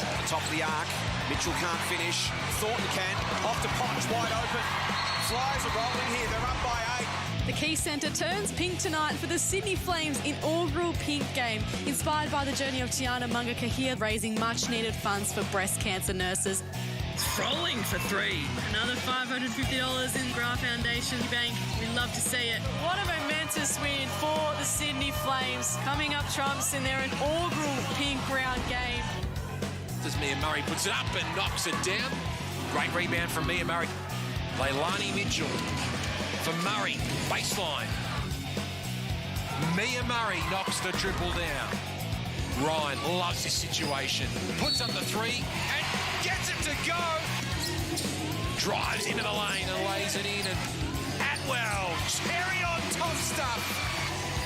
At the top of the arc. Mitchell can't finish. Thornton can. Off to Potts, wide open. Flyers are rolling here. They're up by 8. The key centre turns pink tonight for the Sydney Flames' inaugural pink game, inspired by the journey of Tiana Mungakahia, raising much-needed funds for breast cancer nurses. Rolling for 3. Another $550 in Gra Foundation Bank. We love to see it. What a momentous win for the Sydney Flames, coming up trumps in their inaugural pink round game. As Mia Murray puts it up and knocks it down. Great rebound from Mia Murray. Leilani Mitchell for Murray. Baseline. Mia Murray knocks the triple down. Ryan loves this situation. Puts up the 3 and gets it to go. Drives into the lane and lays it in. And Atwell, cherry on top stuff.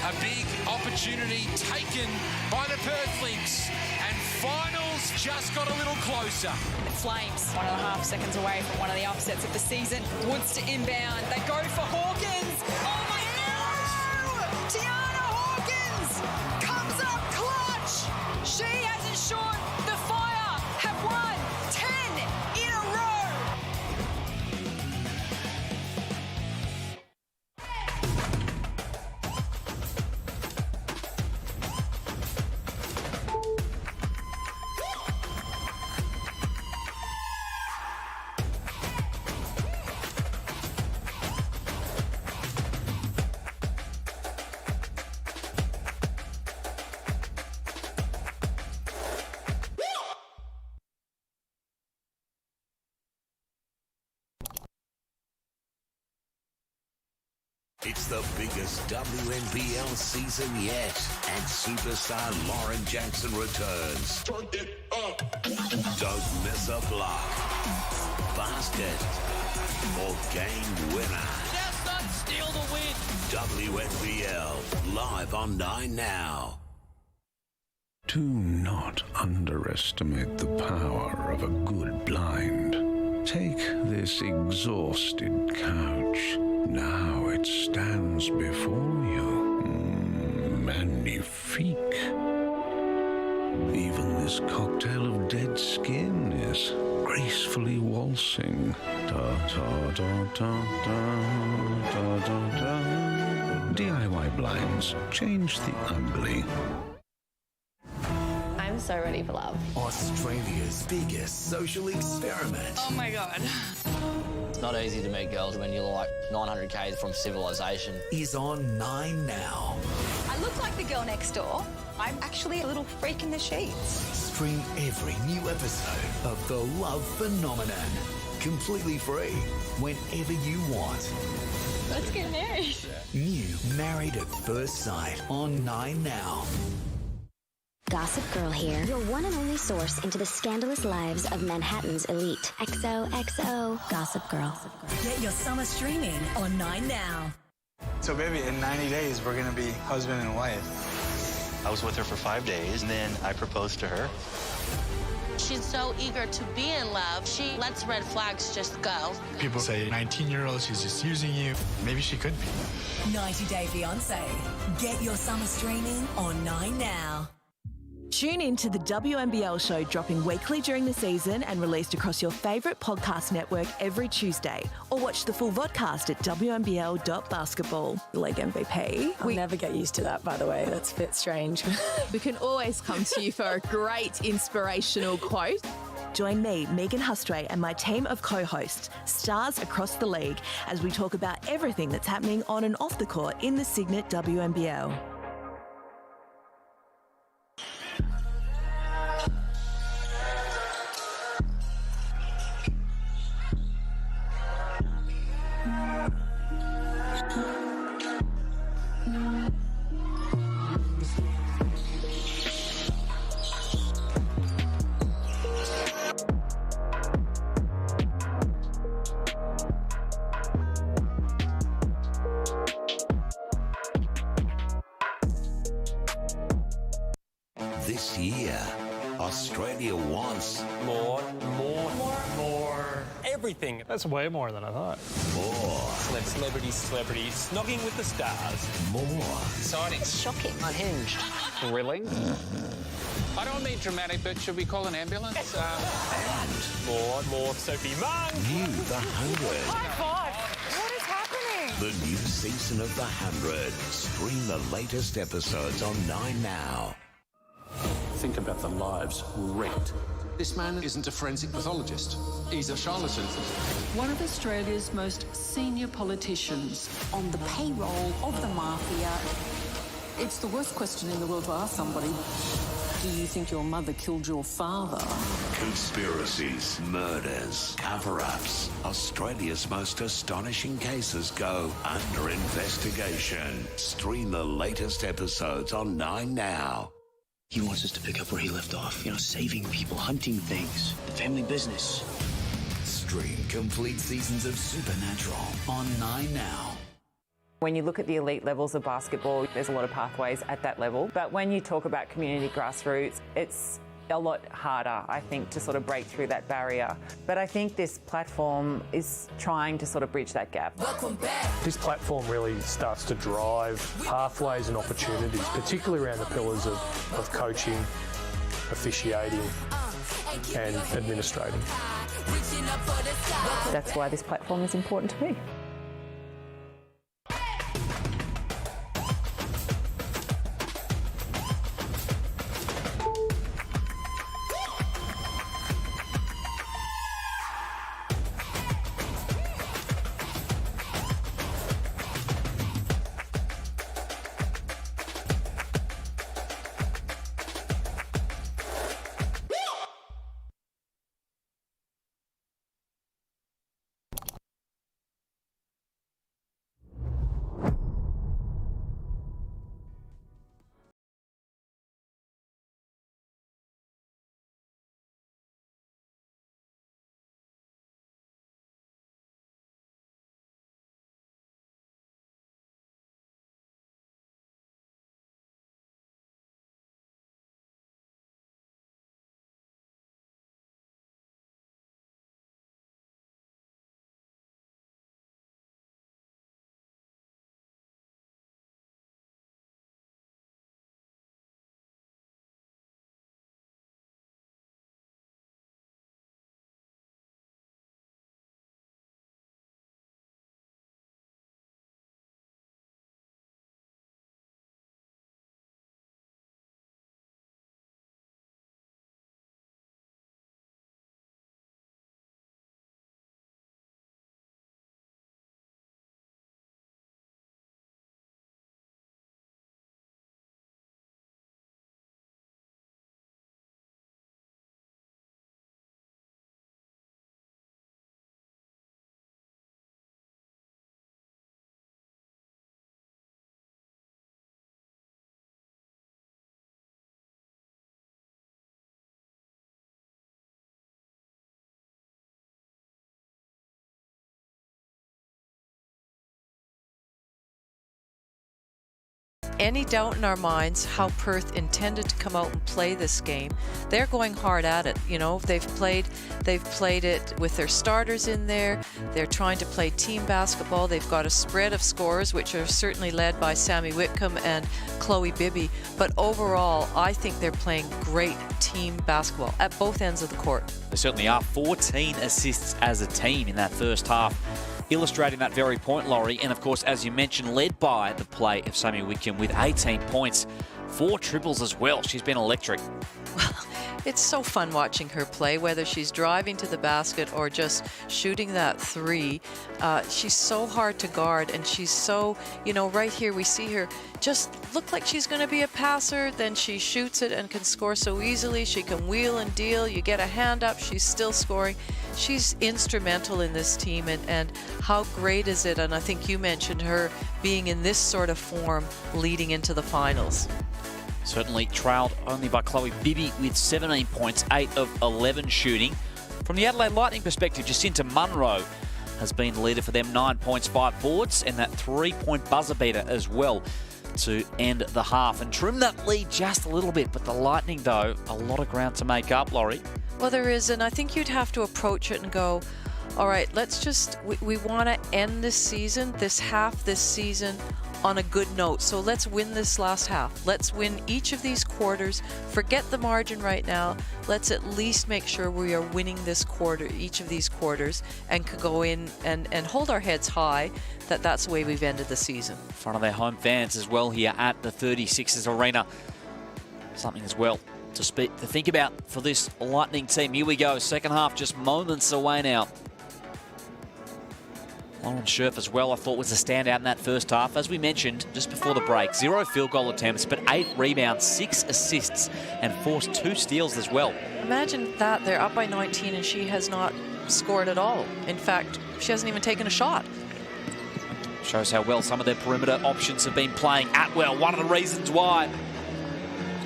A big opportunity taken by the Perth Lynx. And finals just got a little closer. Flames, 1.5 seconds away from one of the upsets of the season. Woods to inbound. They go for Hawkins. Oh my God! Tiana Hawkins comes up clutch. She has ensured the Fire have won 10 in a row. It's the biggest WNBL season yet, and superstar Lauren Jackson returns. Turn it up. Don't miss a block, basket, or game winner. Just not steal the win. WNBL, live on 9 Now. Do not underestimate the power of a good blind. Take this exhausted couch. Now it stands before you. Magnifique. Even this cocktail of dead skin is gracefully waltzing. Da da da da da da da da. DIY blinds. Change the ugly. I'm so ready for love. Australia's biggest social experiment. Oh my God. It's not easy to meet girls when you're like 900 k's from civilization. Is on 9 Now. I look like the girl next door. I'm actually a little freak in the sheets. Stream every new episode of The Love Phenomenon. Completely free, whenever you want. Let's get married. New Married at First Sight on 9 Now. Gossip Girl here, your one and only source into the scandalous lives of Manhattan's elite. XOXO Gossip Girl. Get your summer streaming on 9 Now. So baby, in 90 days, we're gonna be husband and wife. I was with her for 5 days, and then I proposed to her. She's so eager to be in love, she lets red flags just go. People say 19-year-old, she's just using you. Maybe she could be. 90 Day Fiancé. Get your summer streaming on 9 Now. Tune in to the WNBL show, dropping weekly during the season and released across your favourite podcast network every Tuesday. Or watch the full vodcast at WNBL.basketbol. League MVP. I'll never get used to that, by the way. That's a bit strange. We can always come to you for a great inspirational quote. Join me, Megan Hustray, and my team of co-hosts, stars across the league, as we talk about everything that's happening on and off the court in the Cygnett WNBL. This year, Australia wants more. Everything. That's way more than I thought. more. Celebrities, snogging with the stars. More. Exciting. Shocking. Unhinged. Thrilling. I don't mean dramatic, but should we call an ambulance? More Sophie Monk. New The 100. High five. What is happening? The new season of The 100. Stream the latest episodes on 9 Now. Think about the lives wrecked. This man isn't a forensic pathologist. He's a charlatan. One of Australia's most senior politicians on the payroll of the mafia. It's the worst question in the world to ask somebody. Do you think your mother killed your father? Conspiracies, murders, cover-ups. Australia's most astonishing cases go under investigation. Stream the latest episodes on 9 Now. He wants us to pick up where he left off. Saving people, hunting things, the family business. Stream complete seasons of Supernatural on 9 Now. When you look at the elite levels of basketball, there's a lot of pathways at that level. But when you talk about community grassroots, it's a lot harder, I think, to sort of break through that barrier. But I think this platform is trying to sort of bridge that gap. Welcome back. This platform really starts to drive pathways and opportunities, particularly around the pillars of coaching, officiating and administrating. That's why this platform is important to me. any doubt in our minds how Perth intended to come out and play this game, they're going hard at it. You know, they've played it with their starters in there. They're trying to play team basketball. They've got a spread of scorers, which are certainly led by Sammy Whitcomb and Chloe Bibby. But overall, I think they're playing great team basketball at both ends of the court. They certainly are. 14 assists as a team in that first half, illustrating that very point, Laurie. And of course, as you mentioned, led by the play of Sammy Whitcomb with 18 points, 4 triples as well. She's been electric. Well, it's so fun watching her play, whether she's driving to the basket or just shooting that three. She's so hard to guard, and she's so, you know, right here we see her just look like she's going to be a passer, then she shoots it and can score so easily. She can wheel and deal. You get a hand up, she's still scoring. She's instrumental in this team, and how great is it? And I think you mentioned her being in this sort of form leading into the finals. Certainly trailed only by Chloe Bibby with 17 points, 8 of 11 shooting. From the Adelaide Lightning perspective, Jacinta Munro has been the leader for them, 9 points, 5 boards, and that 3-point buzzer beater as well to end the half and trim that lead just a little bit. But the Lightning, though, a lot of ground to make up, Laurie. Well, there is, and I think you'd have to approach it and go, all right, let's just, we want to end this season, this season, on a good note. So let's win this last half. Let's win each of these quarters. Forget the margin right now. Let's at least make sure we are winning this quarter, each of these quarters, and could go in and hold our heads high that that's the way we've ended the season. In front of their home fans as well here at the 36ers Arena. Something as well to think about for this Lightning team. Here we go. Second half just moments away now. Lauren Scherf as well, I thought, was a standout in that first half. As we mentioned just before the break, 0 field goal attempts, but 8 rebounds, 6 assists, and forced 2 steals as well. Imagine that. They're up by 19 and she has not scored at all. In fact, she hasn't even taken a shot. Shows how well some of their perimeter options have been playing. Atwell, one of the reasons why.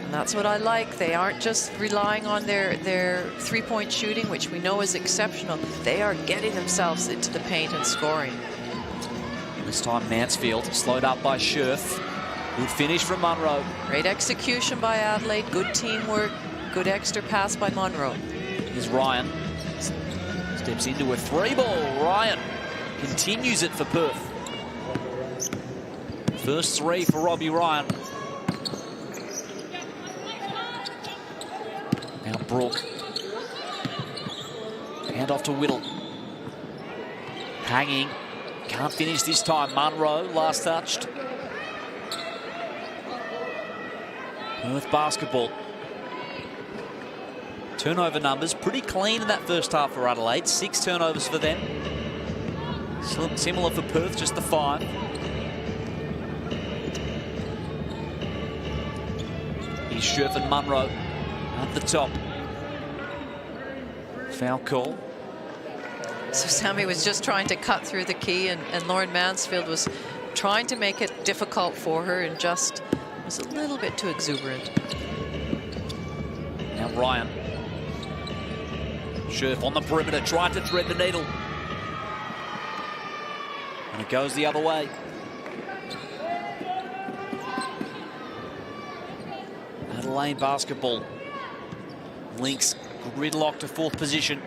And that's what I like. They aren't just relying on their three-point shooting, which we know is exceptional. They are getting themselves into the paint and scoring. This time Mansfield slowed up by Scherf. Good finish from Munro. Great execution by Adelaide. Good teamwork. Good extra pass by Munro. Here's Ryan. Steps into a 3-ball. Ryan continues it for Perth. First 3 for Robbie Ryan. Now Brooke. Hand off to Whittle. Hanging. Can't finish this time. Munro, last touched. Perth basketball. Turnover numbers pretty clean in that first half for Adelaide. 6 turnovers for them. Similar for Perth, just the 5. Here's Scherf and Munro at the top. Foul call. So Sammy was just trying to cut through the key, and Lauren Mansfield was trying to make it difficult for her and just was a little bit too exuberant. Now Ryan. Scherf on the perimeter, trying to thread the needle. And it goes the other way. Adelaide basketball. Lynx gridlocked to 4th position.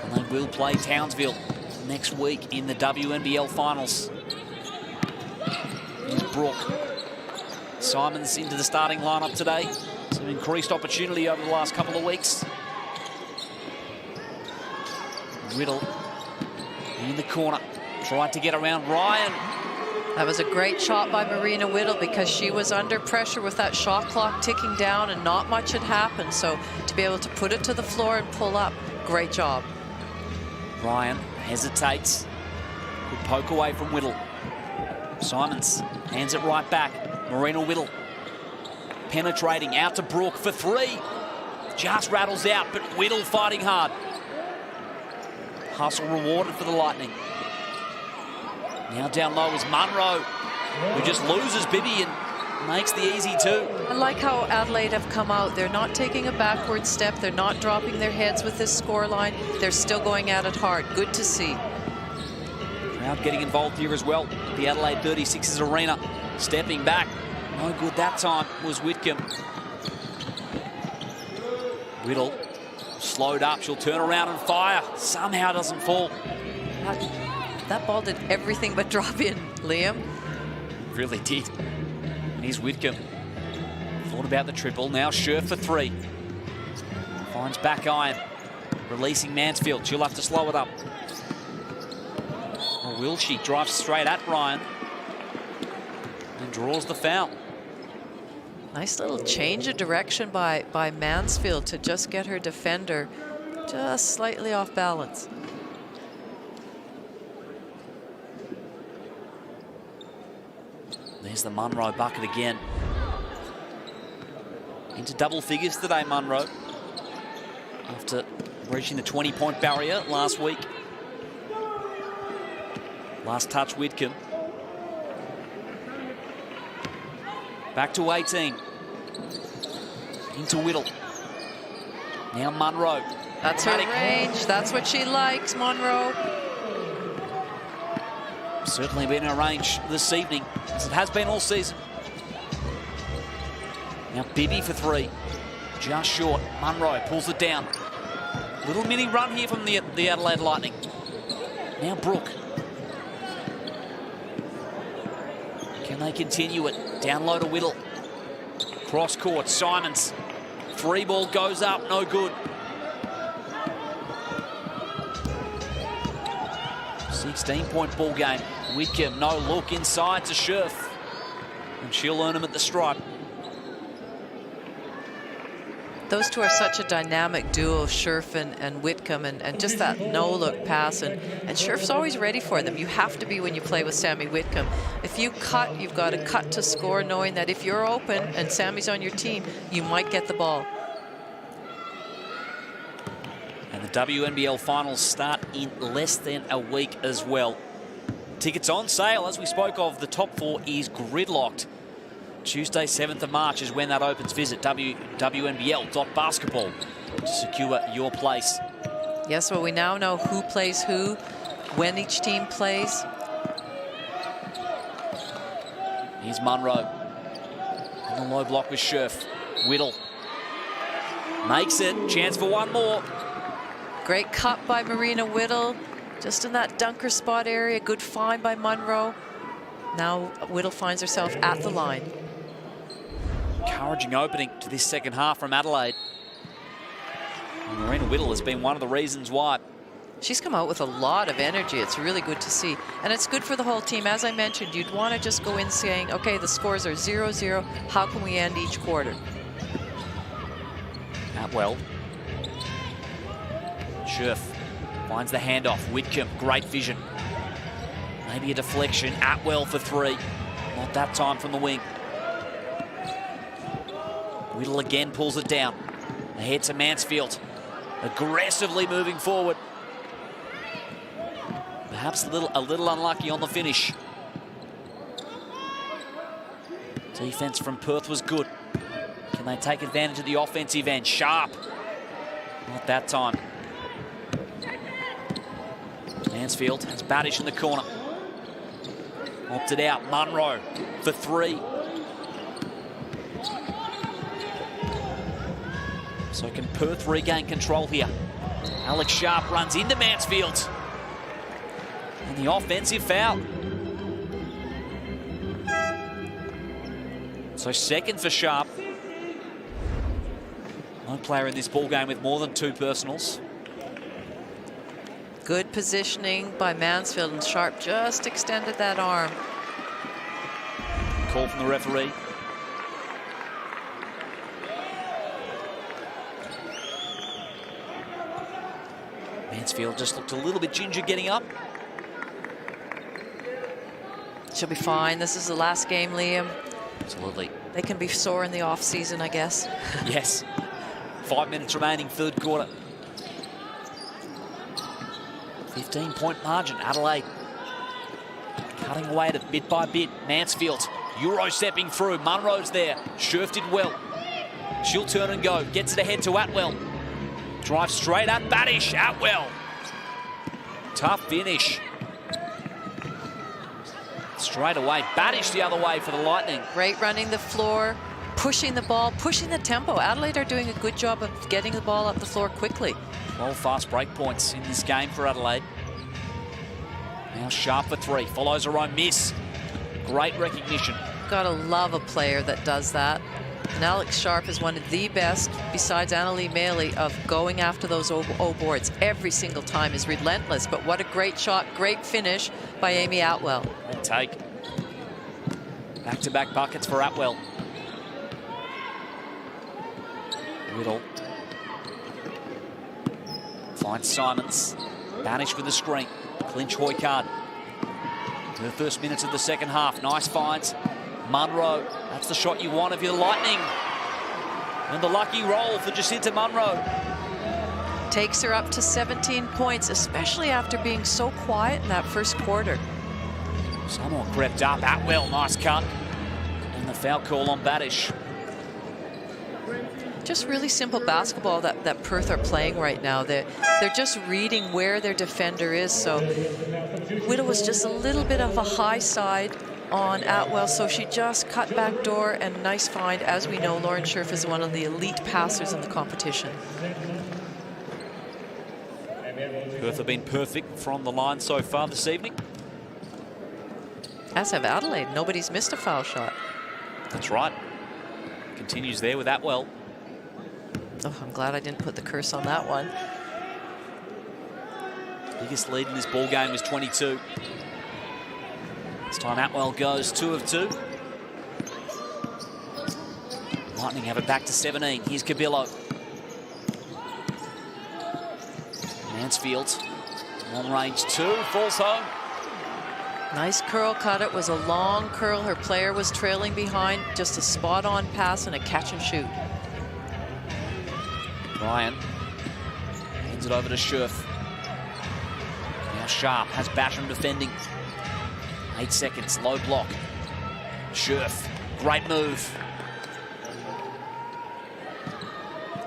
And they will play Townsville next week in the WNBL finals. Here's Brooke. Simons into the starting lineup today. Some increased opportunity over the last couple of weeks. Riddle in the corner. Tried to get around Ryan. That was a great shot by Marina Whittle because she was under pressure with that shot clock ticking down and not much had happened. So to be able to put it to the floor and pull up, great job. Ryan hesitates. Good poke away from Whittle. Simons hands it right back. Marina Whittle penetrating out to Brooke for 3. Just rattles out, but Whittle fighting hard. Hustle rewarded for the Lightning. Now down low is Munro, who just loses Bibby and makes the easy 2. I like how Adelaide have come out. They're not taking a backward step. They're not dropping their heads with this scoreline. They're still going at it hard. Good to see. Crowd getting involved here as well. The Adelaide 36ers arena. Stepping back. No good that time was Whitcomb. Whittle slowed up. She'll turn around and fire. Somehow doesn't fall. That ball did everything but drop in, Liam. Really did. And here's Whitcomb. Thought about the triple. Now Scherf for three. Finds back iron. Releasing Mansfield. She'll have to slow it up. Or will she? Drives straight at Ryan. And draws the foul. Nice little change of direction by Mansfield to just get her defender just slightly off balance. There's the Munro bucket again. Into double figures today, Munro. After reaching the 20-point barrier last week. Last touch, Whitcomb. Back to 18. Into Whittle. Now Munro. That's her range. That's what she likes, Munro. Certainly been in her range this evening, as it has been all season. Now Bibby for three. Just short. Munro pulls it down. Little mini run here from the Adelaide Lightning. Now Brooke. Can they continue it? Down low to Whittle. Cross court, Simons. Free ball goes up, no good. 16-point ball game. Whitcomb, no look inside to Scherf. And she'll earn him at the stripe. Those two are such a dynamic duo, Scherf and Whitcomb, and just that no-look pass. And Scherf's always ready for them. You have to be when you play with Sammy Whitcomb. If you cut, you've got to cut to score, knowing that if you're open and Sammy's on your team, you might get the ball. And the WNBL finals start in less than a week as well. Tickets on sale. As we spoke of, the top four is gridlocked. Tuesday, 7th of March is when that opens. Visit WNBL.basketbol to secure your place. Yes, well, we now know who plays who, when each team plays. Here's Munro. On the low block with Scherf. Whittle. Makes it. Chance for one more. Great cut by Marina Whittle. Just in that dunker spot area. Good find by Munro. Now Whittle finds herself at the line. Encouraging opening to this second half from Adelaide. And Marina Whittle has been one of the reasons why. She's come out with a lot of energy. It's really good to see. And it's good for the whole team. As I mentioned, you'd want to just go in saying, okay, the scores are 0-0. How can we end each quarter? Atwell. Scherf finds the handoff. Whitcomb, great vision. Maybe a deflection. Atwell for three. Not that time from the wing. Whittle again pulls it down. Ahead to Mansfield. Aggressively moving forward. Perhaps a little unlucky on the finish. Defense from Perth was good. Can they take advantage of the offensive end? Sharp. Not that time. Mansfield has Badish in the corner. Opted out. Munro for three. So can Perth regain control here? Alex Sharp runs into Mansfield. And the offensive foul. So second for Sharp. No player in this ball game with more than 2 personals. Good positioning by Mansfield, and Sharp just extended that arm. Call from the referee. Mansfield just looked a little bit ginger getting up. She'll be fine. This is the last game, Liam. Absolutely. They can be sore in the off season, I guess. Yes. 5 minutes remaining, third quarter. 15-point margin. Adelaide cutting away at it bit by bit. Mansfield Euro stepping through. Munro's there. Scherf did well. She'll turn and go. Gets it ahead to Atwell. Drives straight at Badish. Atwell. Tough finish. Straight away, Banish the other way for the Lightning. Great running the floor, pushing the ball, pushing the tempo. Adelaide are doing a good job of getting the ball up the floor quickly. 12 fast break points in this game for Adelaide. Now Sharp for three, follows her own miss. Great recognition. Gotta love a player that does that. And Alex Sharp is one of the best, besides Annalie Maley, of going after those O boards every single time. Is relentless, but what a great shot, great finish by Amy Atwell. And take. Back-to-back buckets for Atwell. Whittle. Finds Simons. Banish with the screen. Clinch Hoycard. The first minutes of the second half. Nice finds. Munro. That's the shot you want if you're the Lightning. And the lucky roll for Jacinta Munro. Takes her up to 17 points, especially after being so quiet in that first quarter. Someone crept up. Atwell, nice cut. And the foul call on Badish. Just really simple basketball that Perth are playing right now. They're just reading where their defender is. So Whittle was just a little bit of a high side on Atwell, so she just cut back door, and nice find. As we know, Lauren Scherf is one of the elite passers in the competition. Perth have been perfect from the line so far this evening. As have Adelaide. Nobody's missed a foul shot. That's right. Continues there with Atwell. Oh, I'm glad I didn't put the curse on that one. Biggest lead in this ball game was 22. This time Atwell goes 2 of 2. Lightning have it back to 17. Here's Cabillo. Mansfield, long range 2, falls home. Nice curl cut. It was a long curl. Her player was trailing behind. Just a spot-on pass and a catch and shoot. Ryan hands it over to Scherf. Now Sharp has Basham defending. 8 seconds, low block. Scherf, great move.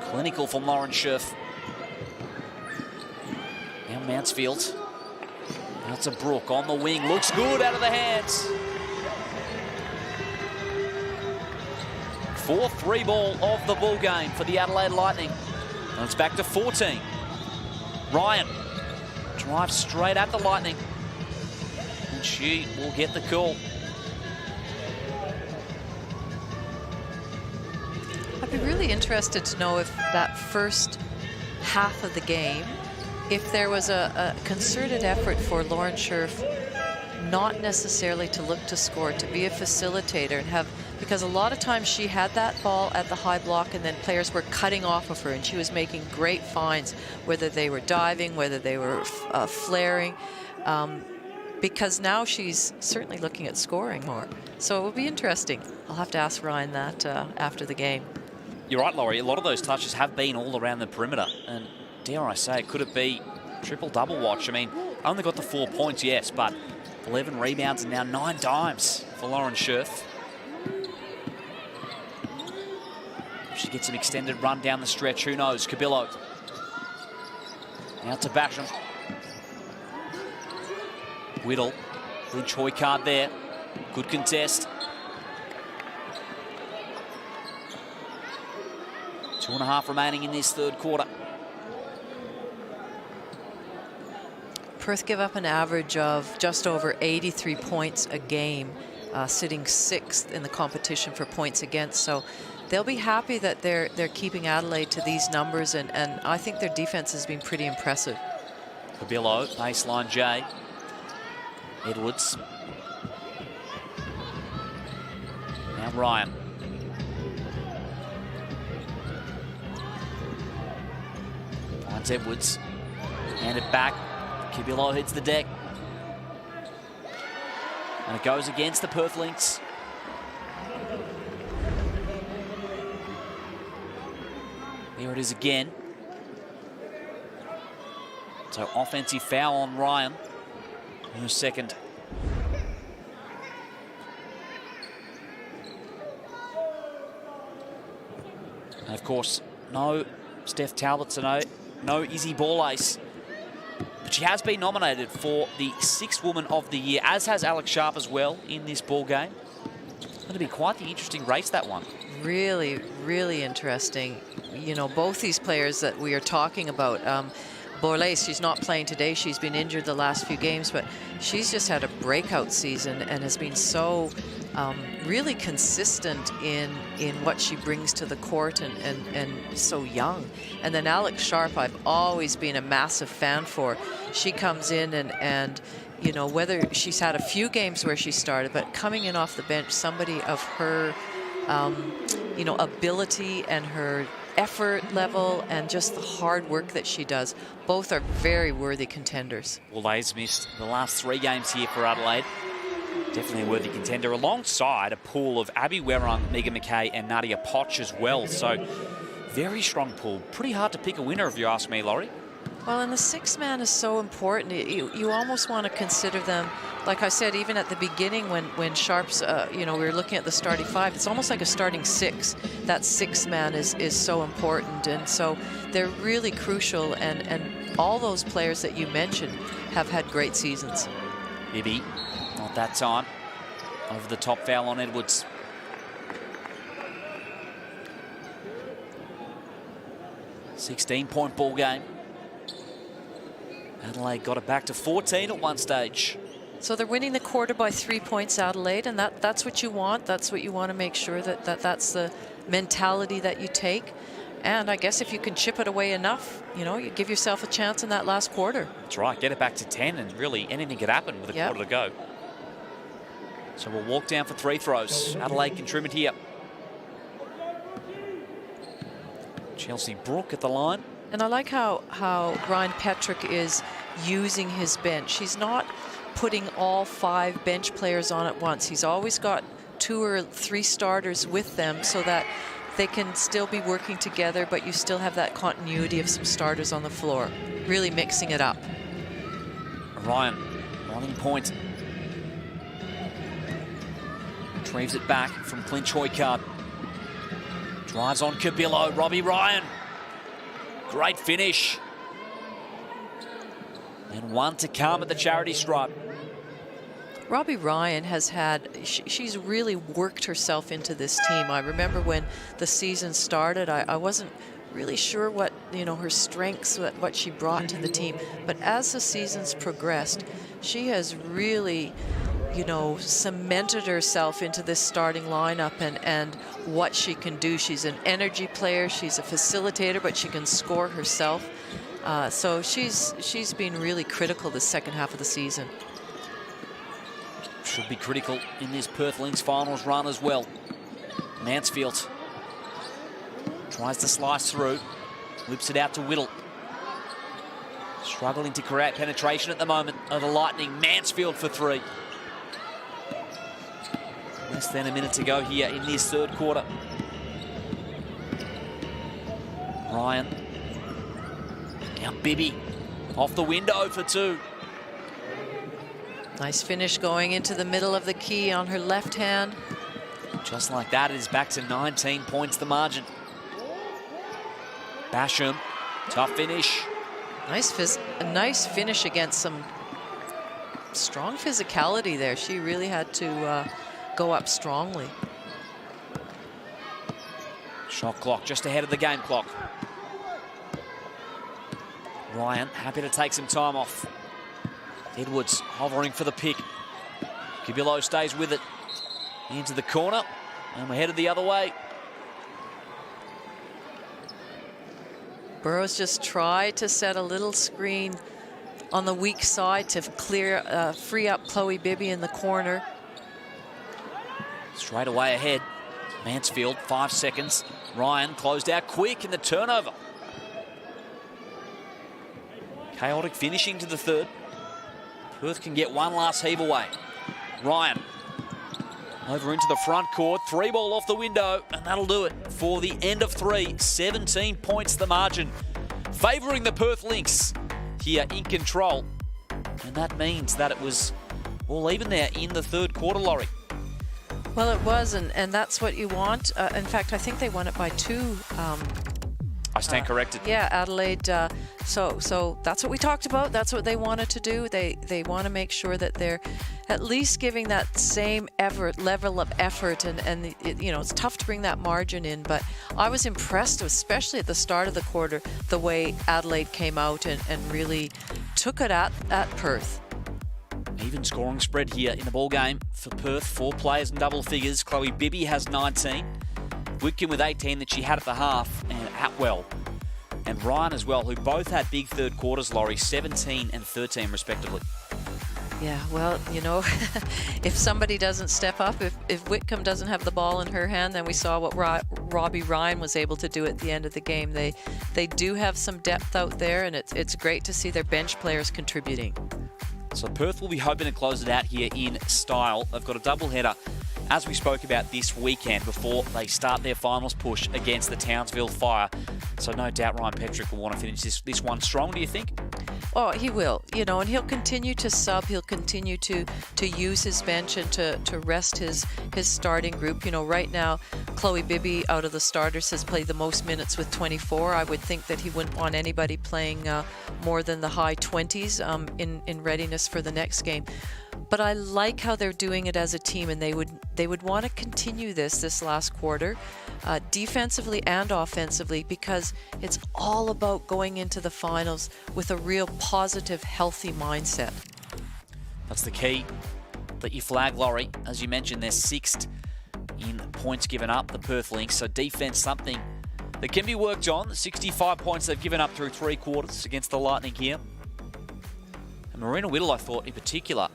Clinical from Lauren Scherf. Now Mansfield. Out to Brooke on the wing. Looks good out of the hands. 4th 3-ball of the ball game for the Adelaide Lightning. And it's back to 14. Ryan drives straight at the Lightning. And she will get the call. I'd be really interested to know if that first half of the game, if there was a concerted effort for Lauren Scherf not necessarily to look to score, to be a facilitator and have, because a lot of times she had that ball at the high block and then players were cutting off of her and she was making great finds, whether they were diving, whether they were flaring, because now she's certainly looking at scoring more. So it will be interesting. I'll have to ask Ryan that after the game. You're right, Laurie. A lot of those touches have been all around the perimeter. And dare I say, could it be triple-double watch? I mean, only got the 4 points, yes, but 11 rebounds and now 9 dimes for Lauren Scherf. She gets an extended run down the stretch. Who knows? Cabillo. Out to Basham. Whittle. Good Choi card there. Good contest. 2.5 remaining in this third quarter. Perth give up an average of just over 83 points a game, sitting 6th in the competition for points against. So they'll be happy that they're keeping Adelaide to these numbers, and I think their defense has been pretty impressive. Cabillo, baseline J. Edwards. Now Ryan. Finds Edwards. Hand it back. Cabillo hits the deck. And it goes against the Perth Lynx. Here it is again. So offensive foul on Ryan. Her second. And of course, no Steph Talbot tonight. No Izzy Ball Ace. But she has been nominated for the 6th Woman of the Year, as has Alex Sharp as well in this ball game. It's going to be quite the interesting race, that one. Really, really interesting. You know, both these players that we are talking about, Bola, she's not playing today. She's been injured the last few games, but she's just had a breakout season and has been so really consistent in what she brings to the court and so young. And then Alex Sharp, I've always been a massive fan for. She comes in and you know, whether she's had a few games where she started, but coming in off the bench, somebody of her, you know, ability and her effort level and just the hard work that she does, both are very worthy contenders. Well, they've missed the last 3 games here for Adelaide. Definitely a worthy contender, alongside a pool of Abby Werrung, Megan McKay and Nadia Potch as well. So very strong pool. Pretty hard to pick a winner if you ask me, Laurie. Well, and the 6th man is so important. You almost want to consider them, like I said, even at the beginning when Sharp's, you know, we were looking at the starting 5, it's almost like a starting 6. That 6th man is so important. And so they're really crucial. And all those players that you mentioned have had great seasons. Bibby, not that time. Over the top foul on Edwards. .16 ball game. Adelaide got it back to 14 at one stage. So they're winning the quarter by 3 points, Adelaide, and that's what you want. That's what you want to make sure that's the mentality that you take. And I guess if you can chip it away enough, you know, you give yourself a chance in that last quarter. That's right. Get it back to 10, and really anything could happen with a quarter to go. So we'll walk down for 3 throws. Adelaide contribute here. Chelsea Brook at the line. And I like how Ryan Petrick is using his bench. He's not putting all 5 bench players on at once. He's always got 2 or 3 starters with them so that they can still be working together, but you still have that continuity of some starters on the floor. Really mixing it up. Ryan, running point. Retrieves it back from Clint Hoykard. Drives on Cabillo. Robbie Ryan. Great finish. And 1 to come at the charity stripe. Robbie Ryan has had, she's really worked herself into this team. I remember when the season started, I wasn't really sure what, you know, her strengths, what she brought to the team. But as the season's progressed, she has really, you know, cemented herself into this starting lineup and what she can do. She's an energy player, she's a facilitator, but she can score herself. So she's been really critical the second half of the season. Should be critical in this Perth Lynx finals run as well. Mansfield tries to slice through, whips it out to Whittle. Struggling to create penetration at the moment of the Lightning. Mansfield for 3. Less than a minute to go here in this 3rd quarter. Ryan. Now Bibby off the window for 2. Nice finish going into the middle of the key on her left hand. Just like that, it is back to 19 points the margin. Basham, tough finish. A nice finish against some strong physicality there. She really had to go up strongly. Shot clock just ahead of the game clock. Ryan happy to take some time off. Edwards hovering for the pick. Cabillo stays with it. Into the corner. And we're headed the other way. Burrows just tried to set a little screen on the weak side to free up Chloe Bibby in the corner. Straight away ahead. Mansfield, 5 seconds. Ryan closed out quick in the turnover. Chaotic finishing to the 3rd. Perth can get one last heave away. Ryan over into the front court. 3 ball off the window, and that'll do it for the end of 3. 17 points the margin, favouring the Perth Lynx here in control. And that means that it was all even there in the 3rd quarter, Laurie. Well, it was, and that's what you want. In fact, I think they won it by 2. I stand corrected. Yeah, Adelaide. So that's what we talked about. That's what they wanted to do. They want to make sure that they're at least giving that same level of effort. And you know, it's tough to bring that margin in. But I was impressed, especially at the start of the quarter, the way Adelaide came out and really took it at Perth. Even scoring spread here in the ball game for Perth. 4 players in double figures. Chloe Bibby has 19. Whitcomb with 18 that she had at the half. And Atwell and Ryan as well, who both had big third quarters, Laurie, 17 and 13 respectively. Yeah, well, you know, if somebody doesn't step up, if Whitcomb doesn't have the ball in her hand, then we saw what Robbie Ryan was able to do at the end of the game. They do have some depth out there, and it's great to see their bench players contributing. So Perth will be hoping to close it out here in style. They've got a doubleheader, as we spoke about, this weekend before they start their finals push against the Townsville Fire. So no doubt Ryan Petrick will want to finish this one strong, do you think? Oh, he will, you know, and he'll continue to sub. He'll continue to use his bench and to rest his starting group. You know, right now, Chloe Bibby, out of the starters, has played the most minutes with 24. I would think that he wouldn't want anybody playing more than the high 20s in readiness for the next game. But I like how they're doing it as a team, and they would want to continue this last quarter, defensively and offensively, because it's all about going into the finals with a real positive, healthy mindset. That's the key that you flag, Laurie. As you mentioned, they're 6th in points given up, the Perth Lynx. So defense, something that can be worked on. 65 points they've given up through 3 quarters against the Lightning here. And Marina Whittle, I thought, in particular,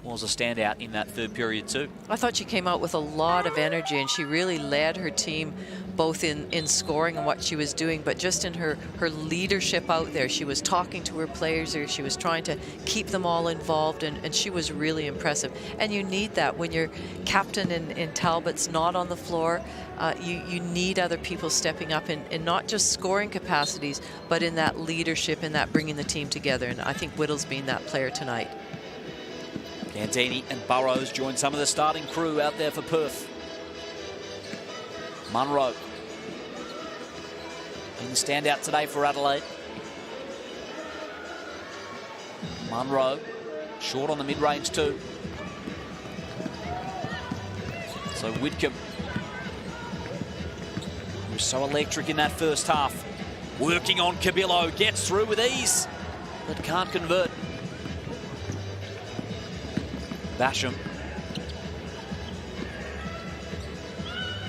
was a standout in that third period too. I thought she came out with a lot of energy, and she really led her team both in scoring and what she was doing, but just in her leadership out there. She was talking to her players, or she was trying to keep them all involved, and she was really impressive. And you need that when your captain in Talbot's not on the floor. You need other people stepping up in not just scoring capacities, but in that leadership, in that bringing the team together. And I think Whittle's been that player tonight. Gandini and Burrows join some of the starting crew out there for Perth. Munro being the standout today for Adelaide. Munro short on the mid-range too. So Whitcomb, who was so electric in that first half, working on Cabillo, gets through with ease, but can't convert. Basham.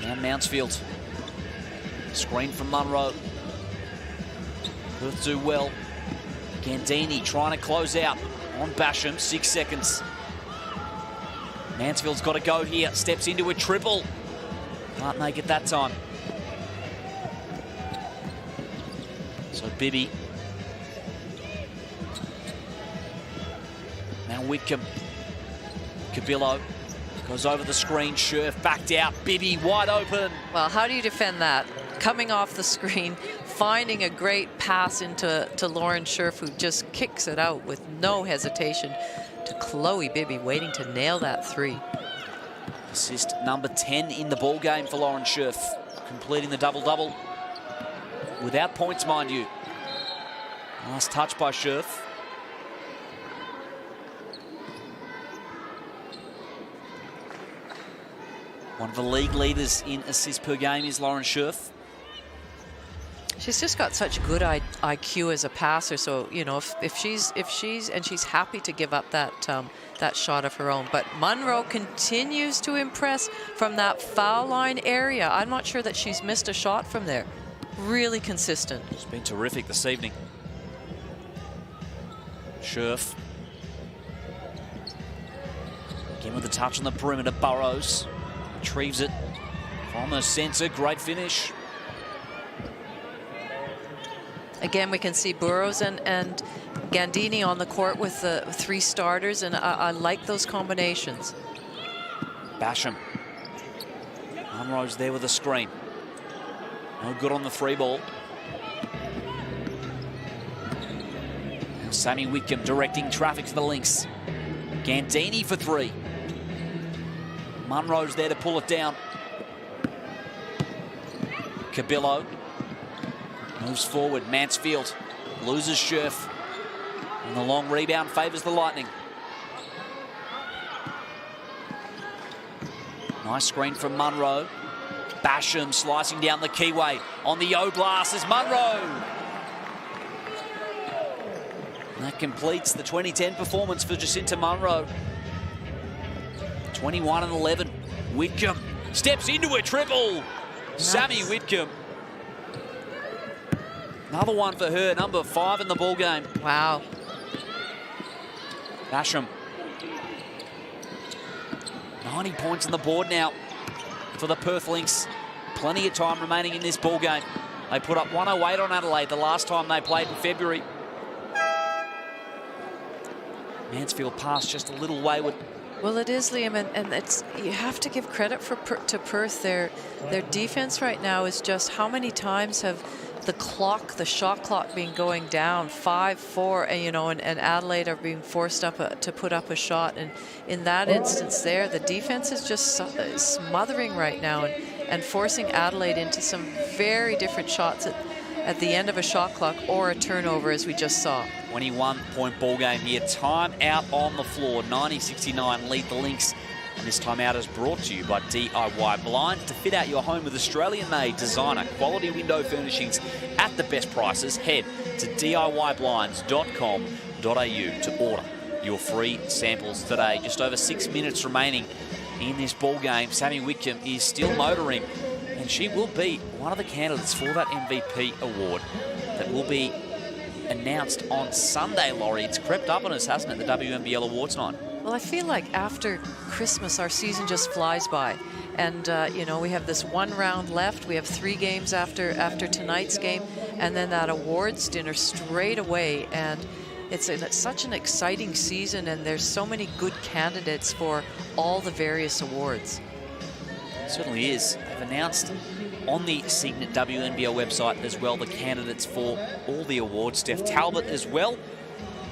Now Mountsfield. Screen from Munro. Perth do well. Gandini trying to close out on Basham. 6 seconds. Mansfield's got to go here. Steps into a triple. Can't make it that time. So Bibby. Now Whitcomb. Cabillo goes over the screen. Scherf backed out. Bibby wide open. Well, how do you defend that? Coming off the screen, finding a great pass into Lauren Scherf, who just kicks it out with no hesitation to Chloe Bibby, waiting to nail that 3. Assist number 10 in the ball game for Lauren Scherf, completing the double-double without points, mind you. Nice touch by Scherf. One of the league leaders in assists per game is Lauren Scherf. She's just got such good IQ as a passer. So, you know, if she's happy to give up that shot of her own. But Munro continues to impress from that foul line area. I'm not sure that she's missed a shot from there. Really consistent. It's been terrific this evening. Scherf. Again with the touch on the perimeter. Burrows retrieves it from the centre. Great finish. Again, we can see Burrows and Gandini on the court with the 3 starters, and I like those combinations. Basham. Munro's there with a screen. No good on the free ball. And Sammy Whitcomb directing traffic to the Lynx. Gandini for 3. Munro's there to pull it down. Cabillo. Moves forward, Mansfield loses Scherf. And the long rebound favours the Lightning. Nice screen from Munro. Basham slicing down the keyway on the O-blast is Munro. And that completes the 2010 performance for Jacinta Munro. 21 and 11. Whitcomb steps into a triple. Nice. Sammy Whitcomb. Another one for her, number 5 in the ball game. Wow. Basham. 90 points on the board now for the Perth Lynx. Plenty of time remaining in this ball game. They put up 108 on Adelaide the last time they played in February. Mansfield pass just a little wayward. Well, it is, Liam, and it's, you have to give credit to Perth. Their defense right now is just how many times have the shot clock been going down 5-4, and Adelaide are being forced up to put up a shot, and in that instance there, the defense is just smothering right now and forcing Adelaide into some very different shots at the end of a shot clock or a turnover, as we just saw. 21-point ball game here. Time out on the floor. 90-69 lead the Lynx. And this time out is brought to you by DIY Blinds. To fit out your home with Australian-made designer quality window furnishings at the best prices, head to DIYblinds.com.au to order your free samples today. Just over 6 minutes remaining in this ball game. Sammy Whitcomb is still motoring, and she will be one of the candidates for that MVP award that will be announced on Sunday, Laurie. It's crept up on us, hasn't it, the WNBL Awards night? Well, I feel like after Christmas, our season just flies by. And, we have this one round left. We have 3 games after tonight's game, and then that awards dinner straight away. And it's such an exciting season, and there's so many good candidates for all the various awards. It certainly is. They've announced on the Cygnett WNBL website as well the candidates for all the awards. Steph Talbot as well.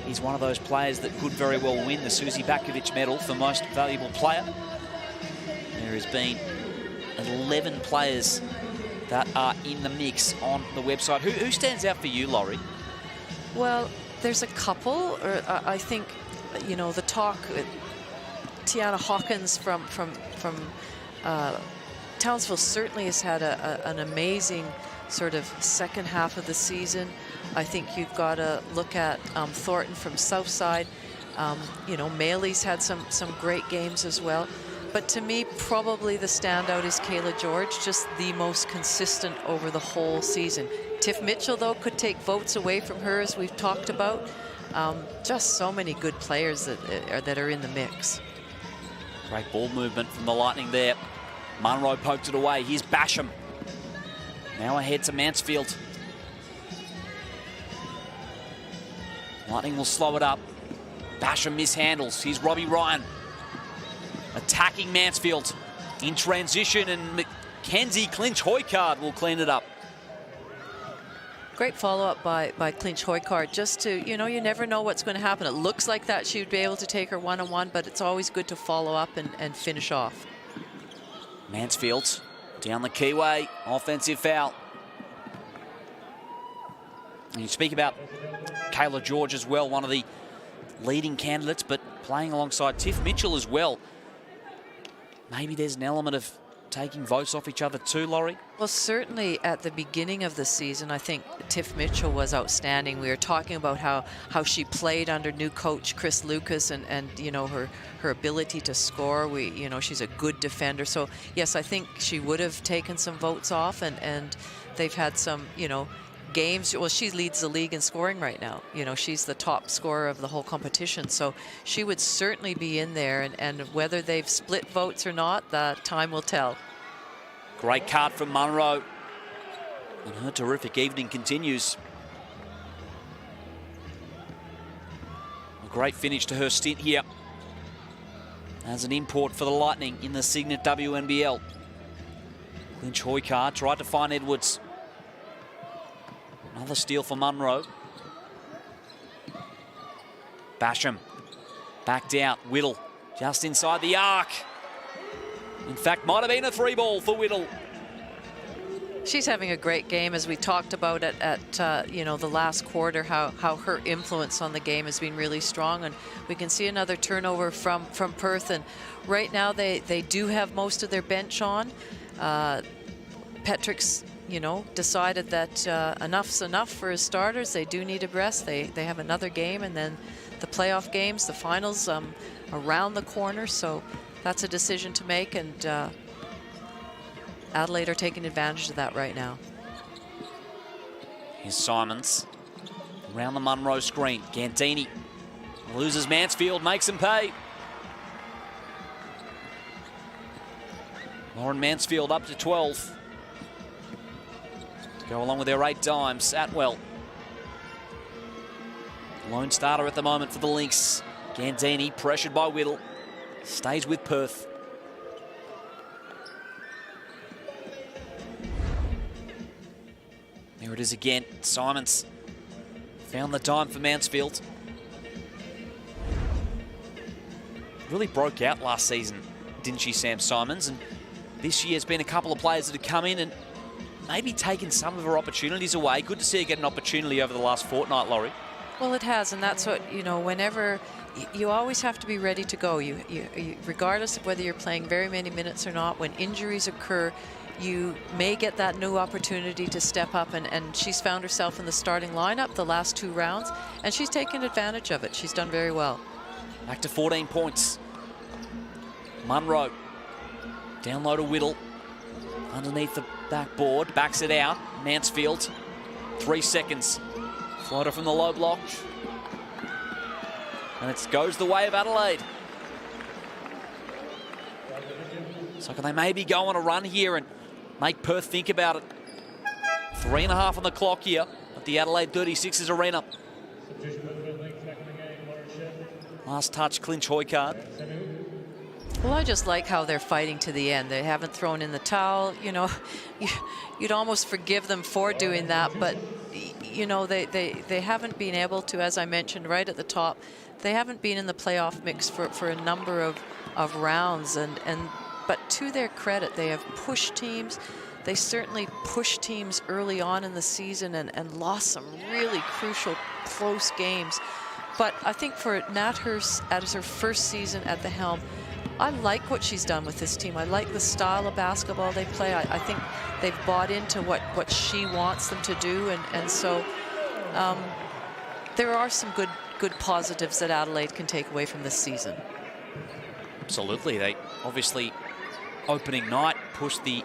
He's one of those players that could very well win the Susie Bakovic medal for most valuable player. There has been 11 players that are in the mix on the website. Who stands out for you, Laurie? Well, there's a couple. I think, the talk, Tiana Hawkins from Townsville certainly has had an amazing sort of second half of the season. I think you've got to look at Thornton from Southside. Maley's had some great games as well. But to me, probably the standout is Kayla George, just the most consistent over the whole season. Tiff Mitchell, though, could take votes away from her, as we've talked about. Just so many good players that are in the mix. Great ball movement from the Lightning there. Munro poked it away. Here's Basham. Now ahead to Mansfield. Lightning will slow it up. Basham mishandles. Here's Robbie Ryan. Attacking Mansfield in transition, and Mackenzie Clinch-Hoycard will clean it up. Great follow-up by Clinch-Hoycard, just to, you never know what's going to happen. It looks like that she would be able to take her one-on-one, but it's always good to follow up and finish off. Mansfield down the keyway, offensive foul. And you speak about Kayla George as well, one of the leading candidates, but playing alongside Tiff Mitchell as well. Maybe there's an element of taking votes off each other too, Laurie? Well, certainly at the beginning of the season, I think Tiff Mitchell was outstanding. We were talking about how she played under new coach Chris Lucas and her ability to score. She's a good defender. So, yes, I think she would have taken some votes off, and they've had some, games. Well, she leads the league in scoring right now. She's the top scorer of the whole competition. So she would certainly be in there, and whether they've split votes or not, time will tell. Great card from Munro. And her terrific evening continues. A great finish to her stint here as an import for the Lightning in the Cygnett WNBL. Clinch-Hoycard tried to find Edwards. Another steal for Munro. Basham backed out. Whittle just inside the arc. In fact, might have been a 3 ball for Whittle. She's having a great game, as we talked about at you know, the last quarter, how her influence on the game has been really strong, and we can see another turnover from Perth. And right now they do have most of their bench on. Petrick's, you know, decided that enough's enough for his starters. They do need a rest. They have another game, and then the playoff games, the finals, around the corner. So that's a decision to make, and Adelaide are taking advantage of that right now. Here's Simons around the Munro screen. Gantini loses Mansfield, makes him pay. Lauren Mansfield up to 12. To go along with their 8 dimes. Atwell, lone starter at the moment for the Lynx. Gandini pressured by Whittle. Stays with Perth. There it is again. Simons found the dime for Mansfield. Really broke out last season, didn't she, Sam Simons? And this year has been a couple of players that have come in and maybe taken some of her opportunities away. Good to see her get an opportunity over the last fortnight, Laurie. Well, it has, and that's what, you know, whenever you always have to be ready to go. You regardless of whether you're playing very many minutes or not, when injuries occur, you may get that new opportunity to step up, and she's found herself in the starting lineup the last 2 rounds, and she's taken advantage of it. She's done very well. Back to 14 points. Munro, down low to Whittle, underneath the backboard, backs it out. Mansfield, 3 seconds. Floater from the low block. And it goes the way of Adelaide. So can they maybe go on a run here and make Perth think about it? 3.5 on the clock here at the Adelaide 36ers arena. Last touch, clinch Hoycard. Well, I just like how they're fighting to the end. They haven't thrown in the towel. You know, you'd almost forgive them for doing that, but you know, they haven't been able to, as I mentioned right at the top, they haven't been in the playoff mix for a number of rounds, but to their credit, they have pushed teams. They certainly pushed teams early on in the season and lost some really crucial, close games. But I think for Nat Hurst, as her first season at the helm, I like what she's done with this team. I like the style of basketball they play. I think they've bought into what she wants them to do, and so there are some good positives that Adelaide can take away from this season. Absolutely. They obviously, opening night, pushed the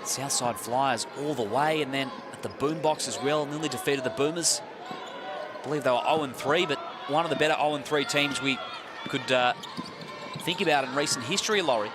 Southside Flyers all the way, and then at the Boombox as well, nearly defeated the Boomers. I believe they were 0-3, but one of the better 0-3 teams we could think about in recent history, Laurie.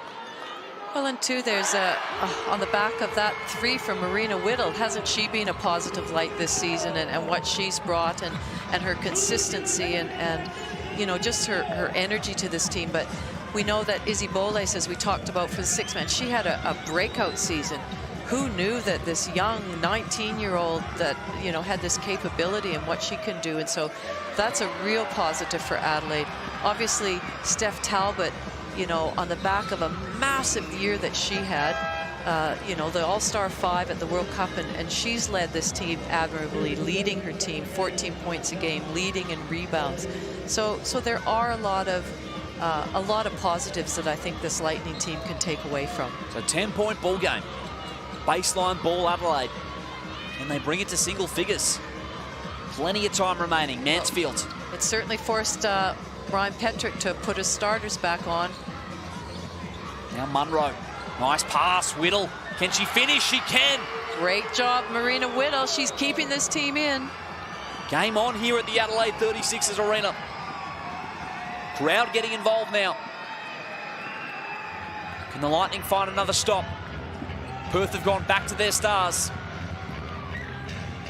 Well, and too, there's on the back of that 3 from Marina Whittle, hasn't she been a positive light this season, and what she's brought, and her consistency, and you know, just her energy to this team. But we know that Izzy Boles, as we talked about for the 6-man, she had a breakout season. Who knew that this young 19-year-old that, you know, had this capability and what she can do? And so that's a real positive for Adelaide. Obviously, Steph Talbot, you know, on the back of a massive year that she had, you know, the All-Star 5 at the World Cup, and she's led this team admirably, leading her team 14 points a game, leading in rebounds. So there are a lot of positives that I think this Lightning team can take away from. So 10-point ball game. Baseline ball, Adelaide. And they bring it to single figures. Plenty of time remaining. Mansfield. It certainly forced Brian Petrick to put his starters back on. Now Munro. Nice pass. Whittle. Can she finish? She can. Great job, Marina Whittle. She's keeping this team in. Game on here at the Adelaide 36ers arena. Crowd getting involved now. Can the Lightning find another stop? Perth have gone back to their stars.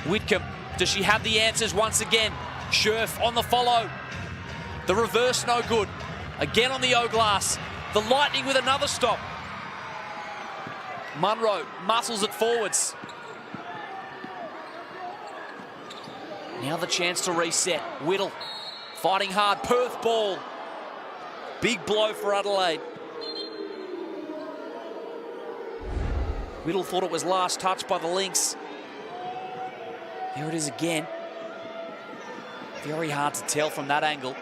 Whitcomb, does she have the answers once again? Scherf on the follow. The reverse no good. Again on the O-glass. The Lightning with another stop. Munro muscles it forwards. Now the chance to reset. Whittle fighting hard. Perth ball. Big blow for Adelaide. Whittle thought it was last touch by the Lynx. There it is again. Very hard to tell from that angle.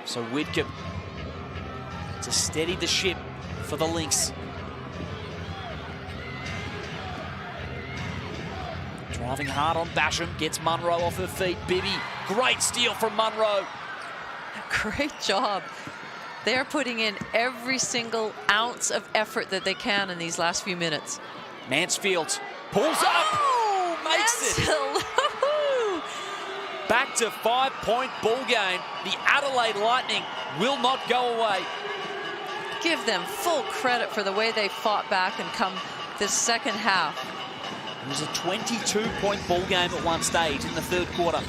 So Whitcomb to steady the ship for the Lynx. Driving hard on Basham, gets Munro off her feet. Bibby, great steal from Munro. Great job. They're putting in every single ounce of effort that they can in these last few minutes. Mansfield pulls up, makes it. Back to 5-point ball game. The Adelaide Lightning will not go away. Give them full credit for the way they fought back and come this second half. It was a 22-point ball game at one stage in the third quarter.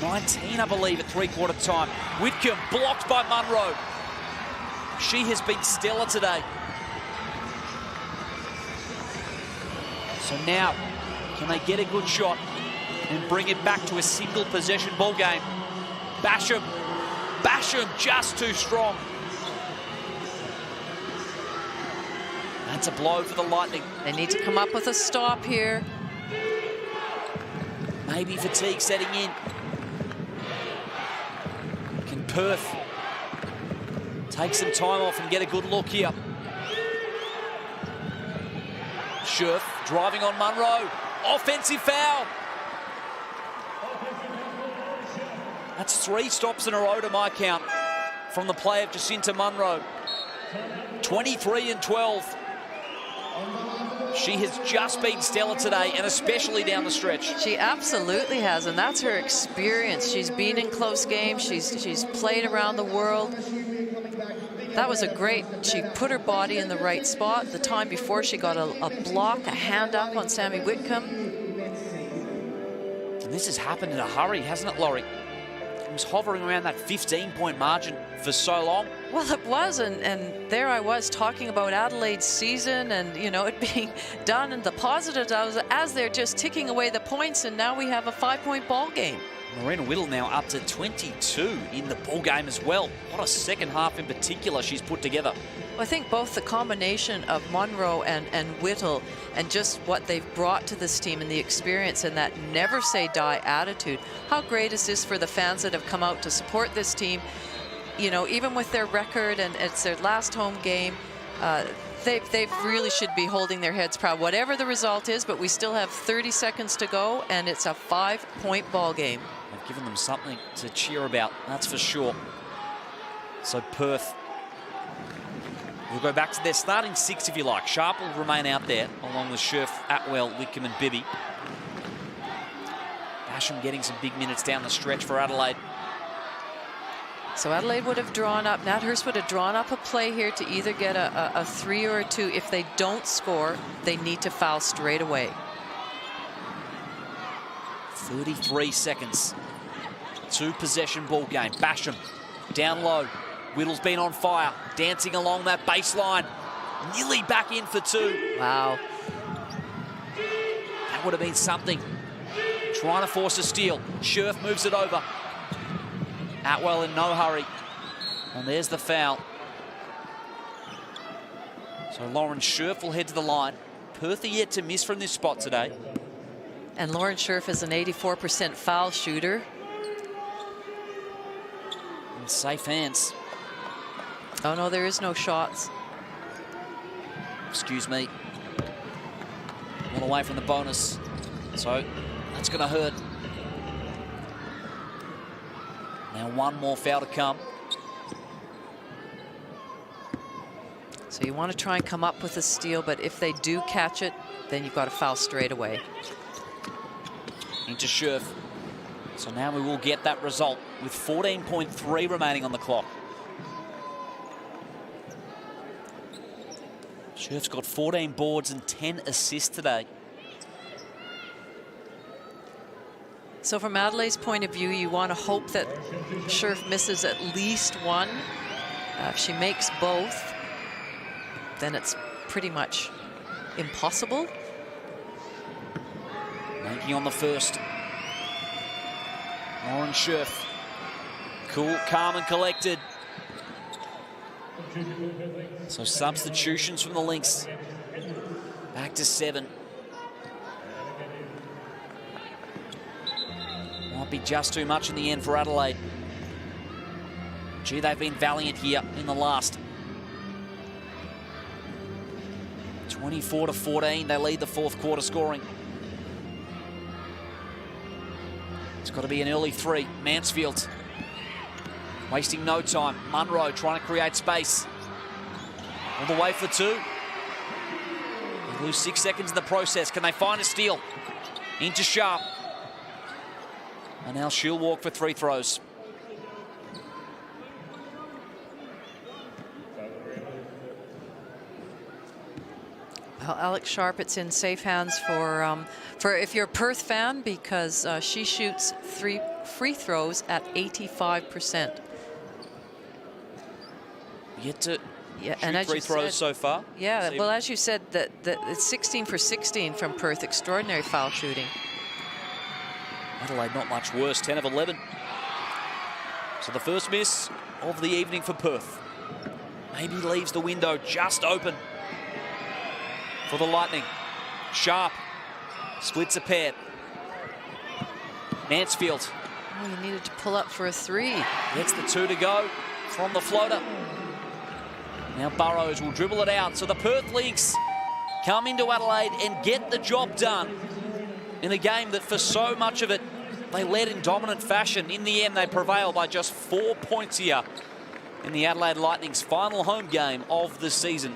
19, I believe, at three-quarter time. Whitcomb blocked by Munro. She has been stellar today. So now, can they get a good shot and bring it back to a single possession ball game? Basham just too strong. That's a blow for the Lightning. They need to come up with a stop here. Maybe fatigue setting in. Can Perth take some time off and get a good look here? Scherf driving on Munro. Offensive foul. That's 3 stops in a row to my count from the play of Jacinta Munro. 23 and 12. She has just been stellar today, and especially down the stretch. She absolutely has, and that's her experience. She's been in close games. She's played around the world. That was a great, she put her body in the right spot. The time before, she got a block, a hand up on Sammy Whitcomb. And this has happened in a hurry, hasn't it, Laurie? It was hovering around that 15-point margin for so long. Well, it was, and there I was talking about Adelaide's season and, you know, it being done, and the positives as they're just ticking away the points, and now we have a 5-point ball game. Marina Whittle now up to 22 in the ball game as well. What a second half in particular she's put together. Well, I think both the combination of Munro and Whittle and just what they've brought to this team and the experience and that never say die attitude. How great is this for the fans that have come out to support this team? You know, even with their record and it's their last home game, they really should be holding their heads proud, whatever the result is, but we still have 30 seconds to go and it's a 5-point ball game. They've given them something to cheer about, that's for sure. So Perth will go back to their starting 6 if you like. Sharp will remain out there along with Scherf, Atwell, Whitcomb and Bibby. Basham getting some big minutes down the stretch for Adelaide. So Adelaide would have drawn up, Nat Hurst would have drawn up a play here to either get a 3 or a 2. If they don't score, they need to foul straight away. 33 seconds. 2-possession ball game. Basham down low. Whittle's been on fire, dancing along that baseline. Nearly back in for 2. Wow. That would have been something. Trying to force a steal. Scherf moves it over. Atwell in no hurry. And there's the foul. So Lauren Scherf will head to the line. Perth are yet to miss from this spot today. And Lauren Scherf is an 84% foul shooter. In safe hands. Oh no, there is no shots. Excuse me. One away from the bonus. So that's going to hurt. Now one more foul to come. So you want to try and come up with a steal, but if they do catch it, then you've got to foul straight away. Into Scherf. So now we will get that result with 14.3 remaining on the clock. Scherf's got 14 boards and 10 assists today. So from Adelaide's point of view, you want to hope that Scherf misses at least one. If she makes both, then it's pretty much impossible. Making on the first. Lauren Scherf. Cool, calm and collected. So substitutions from the Lynx. Back to 7. Might be just too much in the end for Adelaide. Gee, they've been valiant here in the last. 24-14, they lead the fourth quarter scoring. It's got to be an early 3. Mansfield wasting no time. Munro trying to create space. All the way for 2. They lose 6 seconds in the process. Can they find a steal? Into Sharp. And now she'll walk for 3 throws. Well, Alex Sharp, it's in safe hands for if you're a Perth fan, because she shoots 3 free throws at 85%. Yet to yeah, shoot and as 3 you throws said, so far. Yeah, well, as you said, that it's 16 for 16 from Perth. Extraordinary foul shooting. Adelaide not much worse, 10 of 11. So the first miss of the evening for Perth. Maybe leaves the window just open for the Lightning. Sharp splits a pair. Mansfield. Oh, you needed to pull up for a 3. Gets the 2 to go from the floater. Now Burrows will dribble it out. So the Perth Lynx come into Adelaide and get the job done in a game that for so much of it they led in dominant fashion. In the end, they prevail by just 4 points here in the Adelaide Lightning's final home game of the season.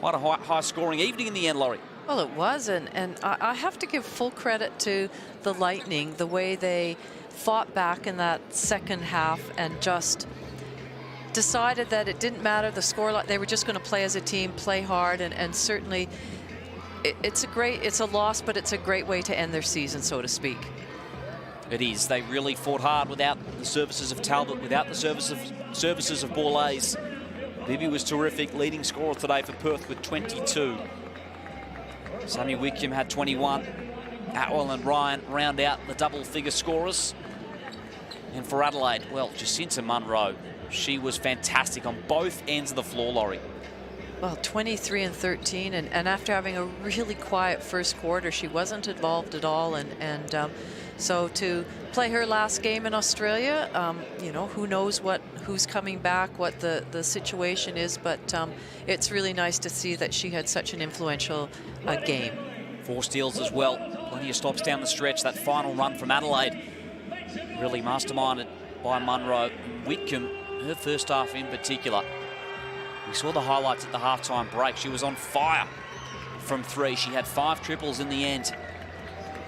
Quite a high-scoring evening in the end, Laurie. Well, it was, and I have to give full credit to the Lightning, the way they fought back in that second half and just decided that it didn't matter the score. They were just going to play as a team, play hard, and certainly it's a loss, but it's a great way to end their season, so to speak. It is. They really fought hard without the services of Talbot, without the services of Borlase. Bibby was terrific, leading scorer today for Perth with 22. Sammy Wickham had 21. Atwell and Ryan round out the double-figure scorers. And for Adelaide, well, Jacinta Munro, she was fantastic on both ends of the floor, Laurie. Well, 23 and 13, and after having a really quiet first quarter, she wasn't involved at all, and so to play her last game in Australia, you know, who knows who's coming back, what the situation is, but it's really nice to see that she had such an influential game. 4 steals as well, plenty of stops down the stretch. That final run from Adelaide, really masterminded by Munro. Whitcomb, her first half in particular. We saw the highlights at the halftime break. She was on fire from 3. She had 5 triples in the end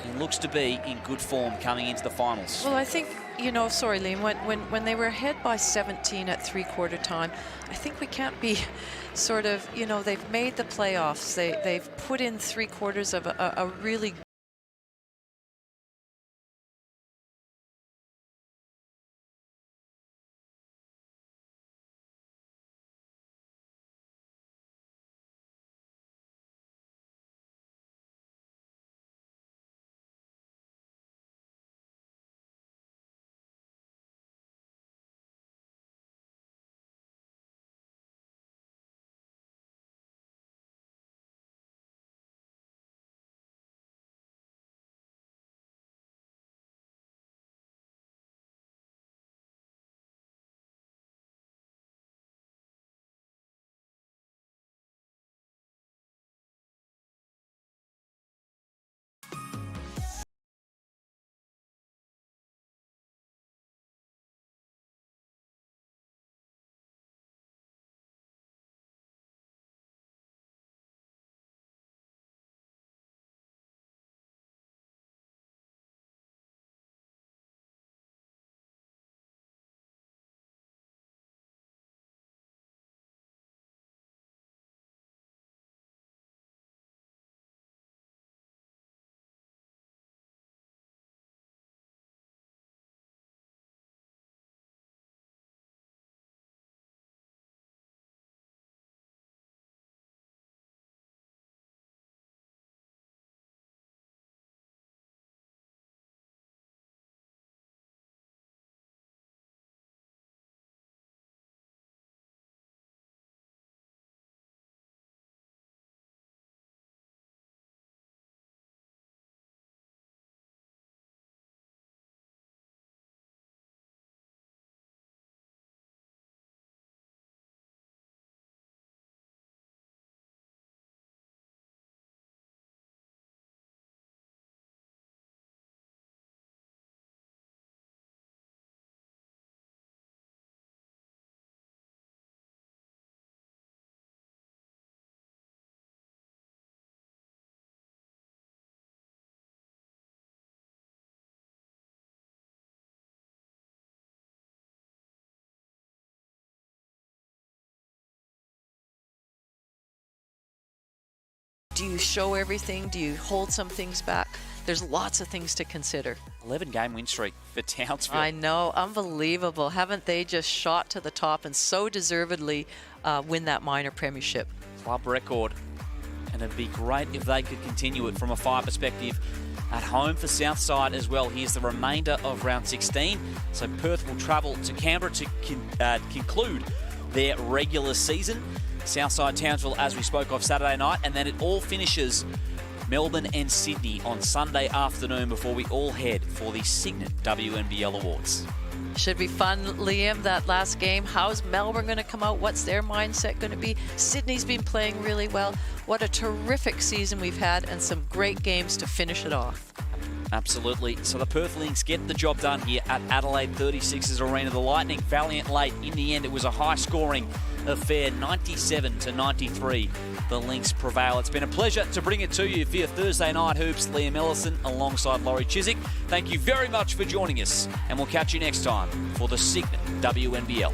and looks to be in good form coming into the finals. Well, I think, you know, sorry, Liam, when they were ahead by 17 at three-quarter time, I think we can't be sort of, you know, they've made the playoffs. They've put in 3 quarters of a really Do you show everything? Do you hold some things back? There's lots of things to consider. 11-game win streak for Townsville. I know, unbelievable. Haven't they just shot to the top and so deservedly win that minor premiership? Club record. And it'd be great if they could continue it from a FIBA perspective. At home for Southside as well. Here's the remainder of round 16. So Perth will travel to Canberra to conclude their regular season. Southside Townsville, as we spoke of, Saturday night. And then it all finishes Melbourne and Sydney on Sunday afternoon before we all head for the Cygnett WNBL Awards. Should be fun, Liam, that last game. How's Melbourne going to come out? What's their mindset going to be? Sydney's been playing really well. What a terrific season we've had and some great games to finish it off. Absolutely. So the Perth Lynx get the job done here at Adelaide 36's Arena. The Lightning valiant late. In the end, it was a high-scoring affair, 97-93. The Lynx prevail. It's been a pleasure to bring it to you for your Thursday Night Hoops. Liam Ellison alongside Laurie Chiswick. Thank you very much for joining us, and we'll catch you next time for the Cygnett WNBL.